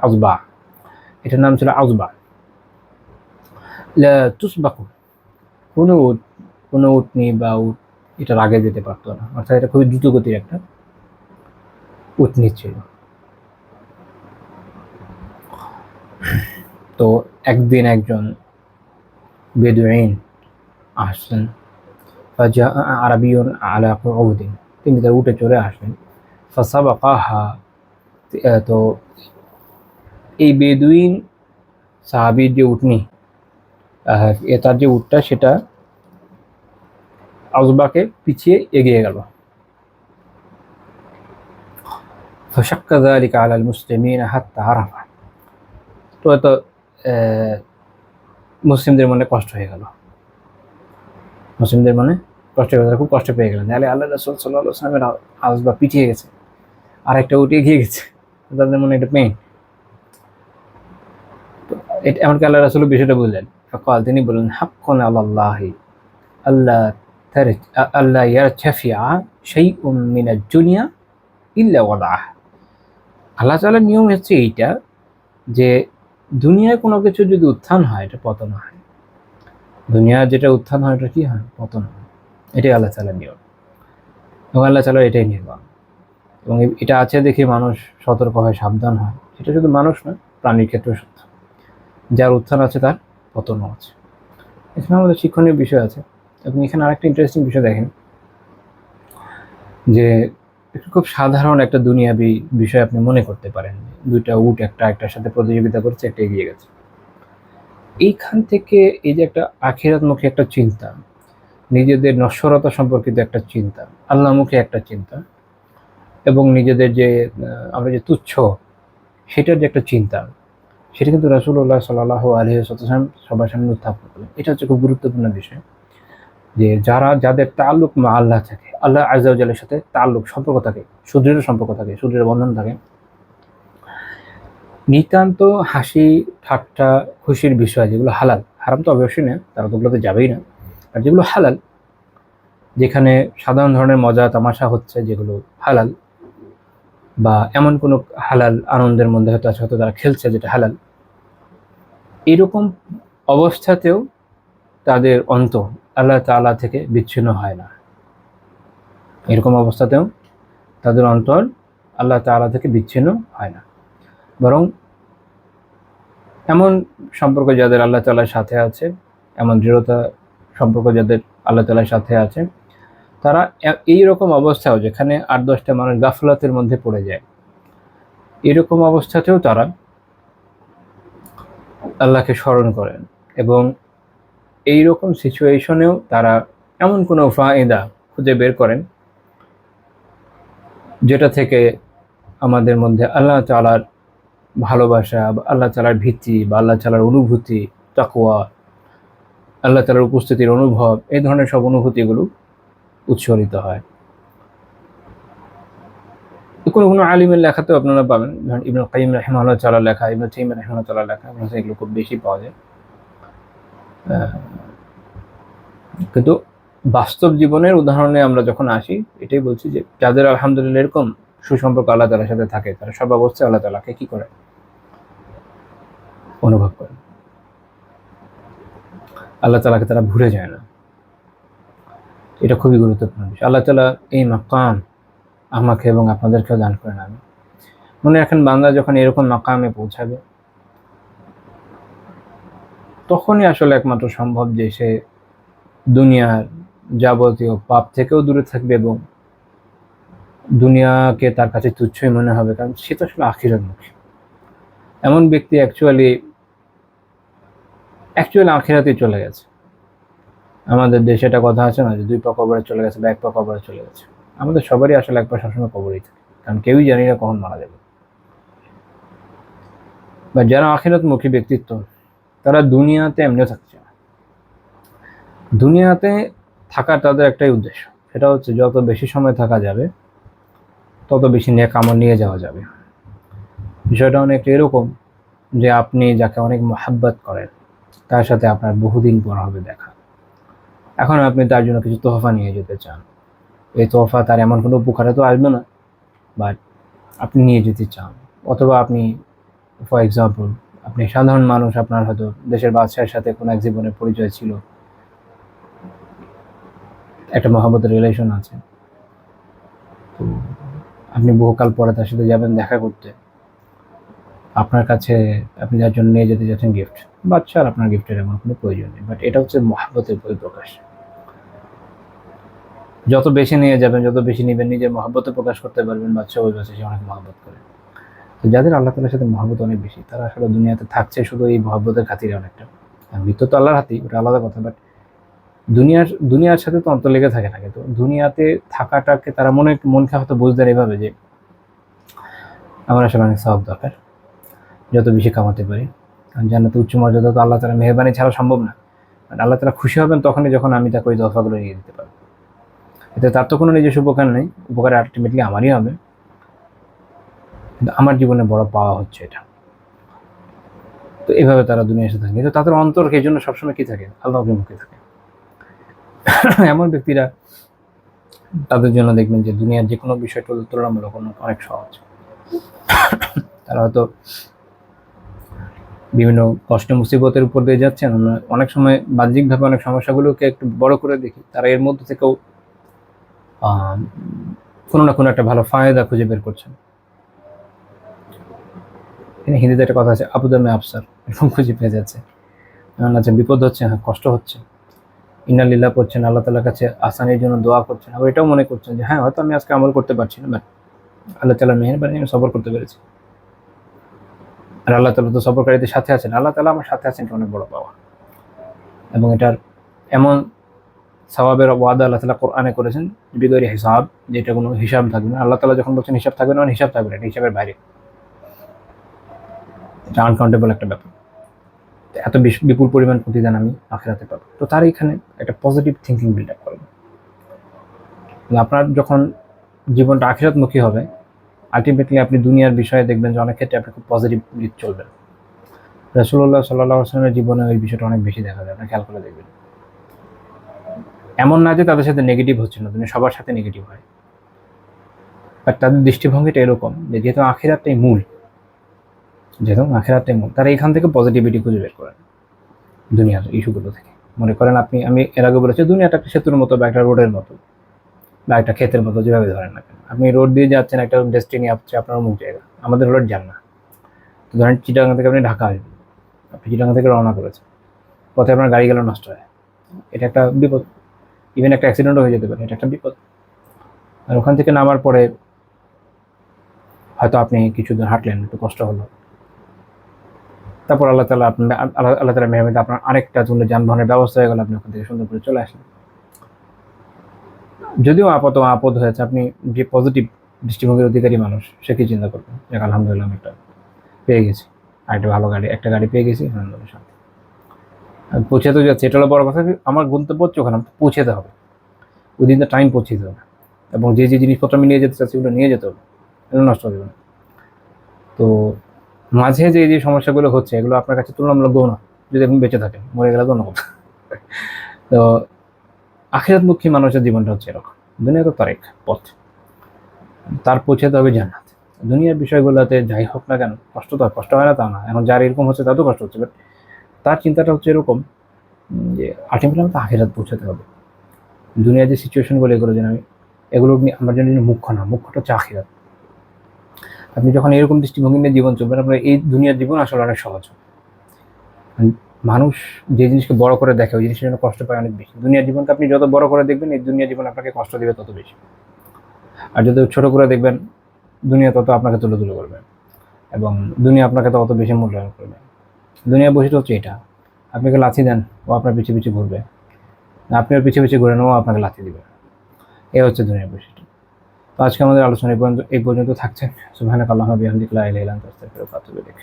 আযবা, এটার নাম ছিল আযবা। লা তুসবাকু, কোনো উটনী বা উট এটার আগে যেতে পারতো না, অর্থাৎ এটা খুবই দ্রুতগতির একটা উটনী ছিল। তো একদিন একজন বেদুইন আসলেন, আরবিয়ন আলা কুউদিন, তিনি তার উটে চড়ে আসলেন, ফাসাবাকাহা, তো এই বেদুইন সাহাবীর যে উটনী, তার যে উটটা সেটা আউজবাকে পিছিয়ে এগিয়ে গেল। فشق ذلك على المسلمين حتى عرفوا। তো এত মুসলিমদের মনে কষ্ট হয়ে গেল, মুসলিমদের মনে কষ্ট হয়ে গেল, খুব কষ্ট পেয়ে গেলেন। তাহলে আল্লাহ রাসূল সাল্লাল্লাহু আলাইহি ওয়াসাল্লামের আউজবা পিছিয়ে গেছে আর একটা উটে এগিয়ে গেছে, তাদের মনে একটা পেইন। এমনকি আল্লাহ রাসূল বিষয়টা বুঝলেন, ফকাল, তিনি বললেন, হাক্কুন আলাল্লাহি আল্লাহ ইয়ারতাফিআ শাইউম মিনাদ দুনিয়া ইল্লা ওয়াদাহ। আল্লাহ তাআলার নিয়ম হচ্ছে এইটা যে দুনিয়ায় কোনো কিছু যদি উত্থান হয় এটা পতন হয়, দুনিয়া যেটা উত্থান হয় এটা কি হয়, পতন হয়। এটাই আল্লাহ তাআলার নিয়ম এবং আল্লাহ তাআলার এটাই নির্মাণ। এবং এটা আছে দেখে মানুষ সতর্ক হয়, সাবধান হয়। সেটা শুধু মানুষ না, প্রাণীর ক্ষেত্রেও সত্য। যার উত্থান আছে তার পতনও আছে। এখানে আমাদের শিক্ষণীয় বিষয় আছে। আপনি এখানে আরেকটা ইন্টারেস্টিং বিষয় দেখেন যে খুব সাধারণ একটা দুনিয়াবি বিষয় আপনি মনে করতে পারেন, দুইটা উট একটার সাথে প্রতিযোগিতা করছে, একটা এগিয়ে গেছে। এইখান থেকে এই যে একটা আখিরাতমুখী একটা চিন্তা, নিজেদের নশ্বরতা সম্পর্কিত একটা চিন্তা, আল্লাহমুখী একটা চিন্তা, এবং নিজেদের যে আমরা যে তুচ্ছ সেটার যে একটা চিন্তা, সেটা কিন্তু রাসূলুল্লাহ সাল্লাল্লাহু আলাইহি ওয়াসাল্লাম সবার সামনে উত্থাপন করলেন। এটা হচ্ছে খুব গুরুত্বপূর্ণ বিষয় যে যাদের তাল্লুক মা আল্লাহ থাকে, আল্লাহ আযজা ওয়া জাল্লার সাথে তাল্লুক, সম্পর্ক থাকে, সুদৃঢ় সম্পর্ক থাকে, সুদৃঢ় বন্ধন থাকে, নিতান্ত হাসি ঠাট্টা খুশির বিষয় যেগুলো হালাল, হারাম তো অবশ্যই না, তারা তো ওগুলোতে যাবেই না। আর যেগুলো হালাল, যেখানে সাধারণ ধরনের মজা তামাশা হচ্ছে, যেগুলো হালাল, বা এমন কোনো হালাল আনন্দের মধ্যে হয়তো তারা খেলছে যেটা হালাল, এরকম অবস্থাতেও তাদের অন্তর আল্লাহ তাআলা থেকে বিচ্ছিন্ন হয় না। এরকম অবস্থাতেও তাদের অন্তর আল্লাহ তাআলা থেকে বিচ্ছিন্ন হয় না, বরং এমন সম্পর্ক যাদের আল্লাহ তাআলার সাথে আছে, এমন দৃঢ়তা সম্পর্ক যাদের আল্লাহ তাআলার সাথে আছে, তারা এইরকম অবস্থাও, যেখানে ৮-১০টা মানুষ গাফলাতের মধ্যে পড়ে যায়, এরকম অবস্থাতেও তারা আল্লাহকে স্মরণ করেন। এবং এইরকম সিচুয়েশনেও তারা এমন কোনো ফায়দা খুঁজে বের করেন যেটা থেকে আমাদের মধ্যে আল্লাহ তাআলার ভালোবাসা বা আল্লাহ তাআলার ভীতি বা আল্লাহ তাআলার অনুভূতি, তাকওয়া, আল্লাহ তাআলার উপস্থিতির অনুভব, এই ধরনের সব অনুভূতিগুলো উৎসরিত হয়। কোনো কোনো আলিমের লেখাতেও আপনারা পাবেন, ধরেন ইবনুল কাইয়িম রাহিমাহুল্লাহ তাআলার লেখা, ইবনু তাইমিয়া রাহিমাহুল্লাহ তাআলার লেখা, এগুলো খুব বেশি পাওয়া যায়। কিন্তু বাস্তব জীবনের উদাহরণে আমরা যখন আসি, এটাই বলছি যে যাদের আলহামদুলিল্লাহ এরকম সুসম্পর্ক আল্লাহ তাআলার সাথে থাকে, তারা সব অবস্থায় আল্লাহ তাআলাকে কি করে, অনুভব করে। আল্লাহ তাআলাকে তারা ভুলে যায় না। এটা খুবই গুরুত্বপূর্ণ বিষয়। আল্লাহ তাআলা এই মাকাম আমাকে এবং আপনাদেরকেও দান করেন। আমি মনে রাখেন, বান্দা যখন এরকম মাকামে পৌঁছাবে, তখনই আসলে একমাত্র সম্ভব যে সে দুনিয়ার যাবতীয় পাপ থেকেও দূরে থাকবে এবং দুনিয়াকে তার কাছে তুচ্ছই মনে হবে, কারণ সে তো আসলে আখিরাতমুখী। এমন ব্যক্তি অ্যাকচুয়ালি আখিরাতে চলে গেছে। আমাদের দেশে একটা কথা আছে না, যে 2 পা কবরে চলে গেছে বা 1 পা কবরে চলে গেছে। আমাদের সবারই আসলে 1 পা সবসময় কবরেই থাকে, কারণ কেউই জানি না কখন মারা যাবে। বা যারা আখিরাতমুখী ব্যক্তিত্ব, তারা দুনিয়াতে এমনিও থাকছে না। দুনিয়াতে থাকার তাদের একটাই উদ্দেশ্য, সেটা হচ্ছে যত বেশি সময় থাকা যাবে তত বেশি নেক আমল নিয়ে যাওয়া যাবে। বিষয়টা অনেকটা এরকম যে আপনি যাকে অনেক মহাব্বত করেন, তার সাথে আপনার বহুদিন পর হবে দেখা। এখন আপনি তার জন্য কিছু তোহফা নিয়ে যেতে চান। এই তোহফা তার এমন কোনো উপকারে তো আসবে না, বাট আপনি নিয়ে যেতে চান। অথবা আপনি, ফর এক্সাম্পল, আপনি সাধারণ মানুষ, আপনার হয়তো দেশের বাদশাহের সাথে কোনো এক জীবনের পরিচয় ছিল, একটা মহব্বতের রিলেশন আছে, তো আপনি বহুকাল পরে তার সাথে যাবেন দেখা করতে। আপনার কাছে আপনি যার জন্য নিয়ে যেতে যাচ্ছেন গিফট, বাচ্চার আপনার গিফটের এমন কোনো প্রয়োজন নেই, বাট এটা হচ্ছে মহব্বতের পরিপ্রকাশ। যত বেশি নিয়ে যাবেন, যত বেশি নেবেন, নিজের মহব্বত প্রকাশ করতে পারবেন। বাচ্চা ওই বাচ্চা, সে অনেক মহব্বত করে। তো যাদের আল্লাহ তাআলার সাথে মহব্বত অনেক বেশি, তারা আসলে দুনিয়াতে থাকছে শুধু এই মহব্বতের খাতিরে অনেকটা, মৃত্যু তো আল্লাহর হাতেই, ওটা আলাদা কথা। বাট দুনিয়ার সাথে তো অন্তর লেগে থাকে না, কিন্তু দুনিয়াতে থাকাটাকে তারা মনকে হয়তো বুঝতে এভাবে যে আমার আসলে অনেক সওয়াব দরকার, যত বেশি কামাতে পারি। কারণ জান্নাতে উচ্চ মর্যাদা তো আল্লাহ তাআলার মেহেরবানি ছাড়া সম্ভব না। আর আল্লাহ তাআলা খুশি হবেন তখনই যখন আমি তাকে ওই তহফাগুলো নিয়ে দিতে পারবো। এতে তার তো কোনো নিজস্ব উপকার নেই, উপকার আলটিমেটলি আমারই হবে, কিন্তু আমার জীবনে বড় পাওয়া হচ্ছে এটা। তো এভাবে তারা দুনিয়ার সাথে থাকে, কিন্তু তাদের অন্তর এই জন্য সবসময় কি থাকে, আল্লাহ অভিমুখী থাকে। এমন ব্যক্তিরা, তাদের জন্য দেখবেন যে দুনিয়ার যে কোনো বিষয়টা তুলনামূলক অনেক সহজ। তারা হয়তো বিভিন্ন কষ্ট মুসিবতের উপর দিয়ে যাচ্ছেন, আমরা অনেক সময় বাহ্যিকভাবে অনেক সমস্যাগুলোকে একটু বড় করে দেখি, তারা এর মধ্যে থেকেও কোনো না কোনো একটা ভালো ফায়দা খুঁজে বের করছেন। হিন্দিতে একটা কথা আছে, আপুদামে আফসার, এরকম খুঁজে পেয়ে যাচ্ছে। আচ্ছা বিপদ হচ্ছে, হ্যাঁ কষ্ট হচ্ছে, ইন্নালিল্লাহ করছেন, আল্লাহ তাআলার কাছে আসানির জন্য দোয়া করছেন, আবার এটাও মনে করছেন যে হ্যাঁ হয়তো আমি আজকে আমল করতে পারছি না, বাট আল্লাহ তাআলার মেহেরবানি আমি সবর করতে পেরেছি। আর আল্লাহ তাআলা তো সবরকারীদের সাথে আছেন, আল্লাহ তাআলা আমার সাথে আছেন, এটা অনেক বড় পাওয়া। এবং এটার এমন সওয়াবের ওয়াদা আল্লাহ তাআলা কোরআনে করেছেন বিগৈরি হিসাব, যেটা কোনো হিসাব থাকবে না। আল্লাহ তাআলা যখন বলছেন হিসাব থাকবে না, মানে হিসাব থাকবে না, এটা হিসাবের বাইরে, এটা আনকাউন্টেবল একটা ব্যাপার। এত বিপুল পরিমাণ প্রতিদান আমি আখিরাতে পাবো। তো তার এখানে একটা পজিটিভ থিঙ্কিং বিল্ড আপ করবে। আপনার যখন জীবনটা আখিরাতমুখী হবে, আলটিমেটলি আপনি দুনিয়ার বিষয়ে দেখবেন যে অনেক ক্ষেত্রে আপনি খুব পজিটিভলি চলবেন। রাসূলুল্লাহ সাল্লাল্লাহু আলাইহি ওয়াসাল্লামের জীবনে ওই বিষয়টা অনেক বেশি দেখা যায়, আপনি খেয়াল করে দেখবেন। এমন না যে তাদের সাথে নেগেটিভ হচ্ছে না, দুনিয়া সবার সাথে নেগেটিভ হয়, বাট তাদের দৃষ্টিভঙ্গিটা এরকম যে যেহেতু আখিরাতটাই মূল, তারা এখান থেকে পজিটিভিটি খুঁজে বের করেন দুনিয়ার ইস্যুগুলো থেকে। মনে করেন আমি এর আগে বলেছি, দুনিয়াটা একটা সেতুর মতো বা একটা রোডের মতো বা একটা ক্ষেতের মতো, যেভাবে ধরেন না কেন, আপনি রোড দিয়ে যাচ্ছেন, একটা ডেস্টিনি আছে আপনার অমুক জায়গা, আমাদের রোড যান না। তো ধরেন চিটাগাং থেকে আপনি ঢাকা আসবেন, আপনি চিটাগাং থেকে রওনা করেছেন, পথে আপনার গাড়ি গেল নষ্ট হয়, এটা একটা বিপদ। ইভেন একটা অ্যাক্সিডেন্টও হয়ে যেতে পারে, এটা একটা বিপদ। আর ওখান থেকে নামার পরে হয়তো আপনি কিছু দূর হাঁটলেন, একটু কষ্ট হলো, তারপর আল্লাহ তাআলা মেহরবানিতে আপনার আরেকটা যানবাহনের ব্যবস্থা হয়ে গেল, আপনি ওখান থেকে সুন্দর করে চলে আসলেন। যদিও আপদ হয়েছে, আপনি যে পজিটিভ দৃষ্টিভঙ্গির অধিকারী মানুষ, সে কি চিন্তা করবেন, যে আলহামদুলিল্লাহ আমি একটা পেয়ে গেছি, আরেকটা ভালো গাড়ি, একটা গাড়ি পেয়ে গেছি, আলহামদুলিল্লাহ শান্তি। আমি পৌঁছাতে যাচ্ছি, এটা হলো বড় কথা। আমার গন্তব্য হচ্ছে ওখানে পৌঁছাতে হবে, উইদিন দ্য টাইম পৌঁছে দিতে হবে, এবং যে জিনিসপত্র আমি নিয়ে যেতে চাচ্ছি ওগুলো নিয়ে যেতে হবে, এগুলো নষ্ট হবে না। তো মাঝে যে সমস্যাগুলো হচ্ছে, এগুলো আপনার কাছে তুলনামূলক গৌণ যদি এখন বেঁচে থাকেন, মরে গেলে তো অন্য কথা। তো আখিরাতমুখী মানুষের জীবনটা হচ্ছে এরকম, দুনিয়া তো তার এক পথ, তার পৌঁছাতে হবে জান্নাত। দুনিয়ার বিষয়গুলোতে যাই হোক না কেন, কষ্ট হয় না তা না, এখন যার এরকম হচ্ছে তার তো কষ্ট হচ্ছে, বাট তার চিন্তাটা হচ্ছে এরকম যে আলটিমেটলি আমাকে আখিরাত পৌঁছাতে হবে। দুনিয়ার যে সিচুয়েশনগুলো, এগুলো যেন এগুলো আমার জন্য মুখ্য না, মুখ্যটা হচ্ছে আখিরাত। আপনি যখন এরকম দৃষ্টিভঙ্গি নিয়ে জীবন চলবেন, আপনার এই দুনিয়ার জীবন আসলে অনেক সহজ হবে। মানুষ যে জিনিসকে বড় করে দেখে, ওই জিনিসের জন্য কষ্ট পায় অনেক বেশি। দুনিয়ার জীবনকে আপনি যত বড় করে দেখবেন, এই দুনিয়ার জীবন আপনাকে কষ্ট দেবে তত বেশি। আর যদি ছোট করে দেখবেন, দুনিয়া তত আপনাকে তুলে করবে, এবং দুনিয়া আপনাকে তত বেশি মূল্যায়ন করবে। দুনিয়ার বৈশিষ্ট্য হচ্ছে এটা, আপনাকে লাথি দেন, ও আপনার পিছিয়ে ঘুরবে, আপনি ওর পিছিয়ে ঘুরে নেও, আপনাকে লাথি দিবে। এ হচ্ছে দুনিয়ার বৈশিষ্ট্য। তো আজকে আমাদের আলোচনা এই পর্যন্ত থাকছে। সুবহানাকাল্লাহুম্মা ওয়া বিহামদিকা লা ইলাহা ইল্লা আনতা আস্তাগফিরুকা ওয়া আতুবু ইলাইক।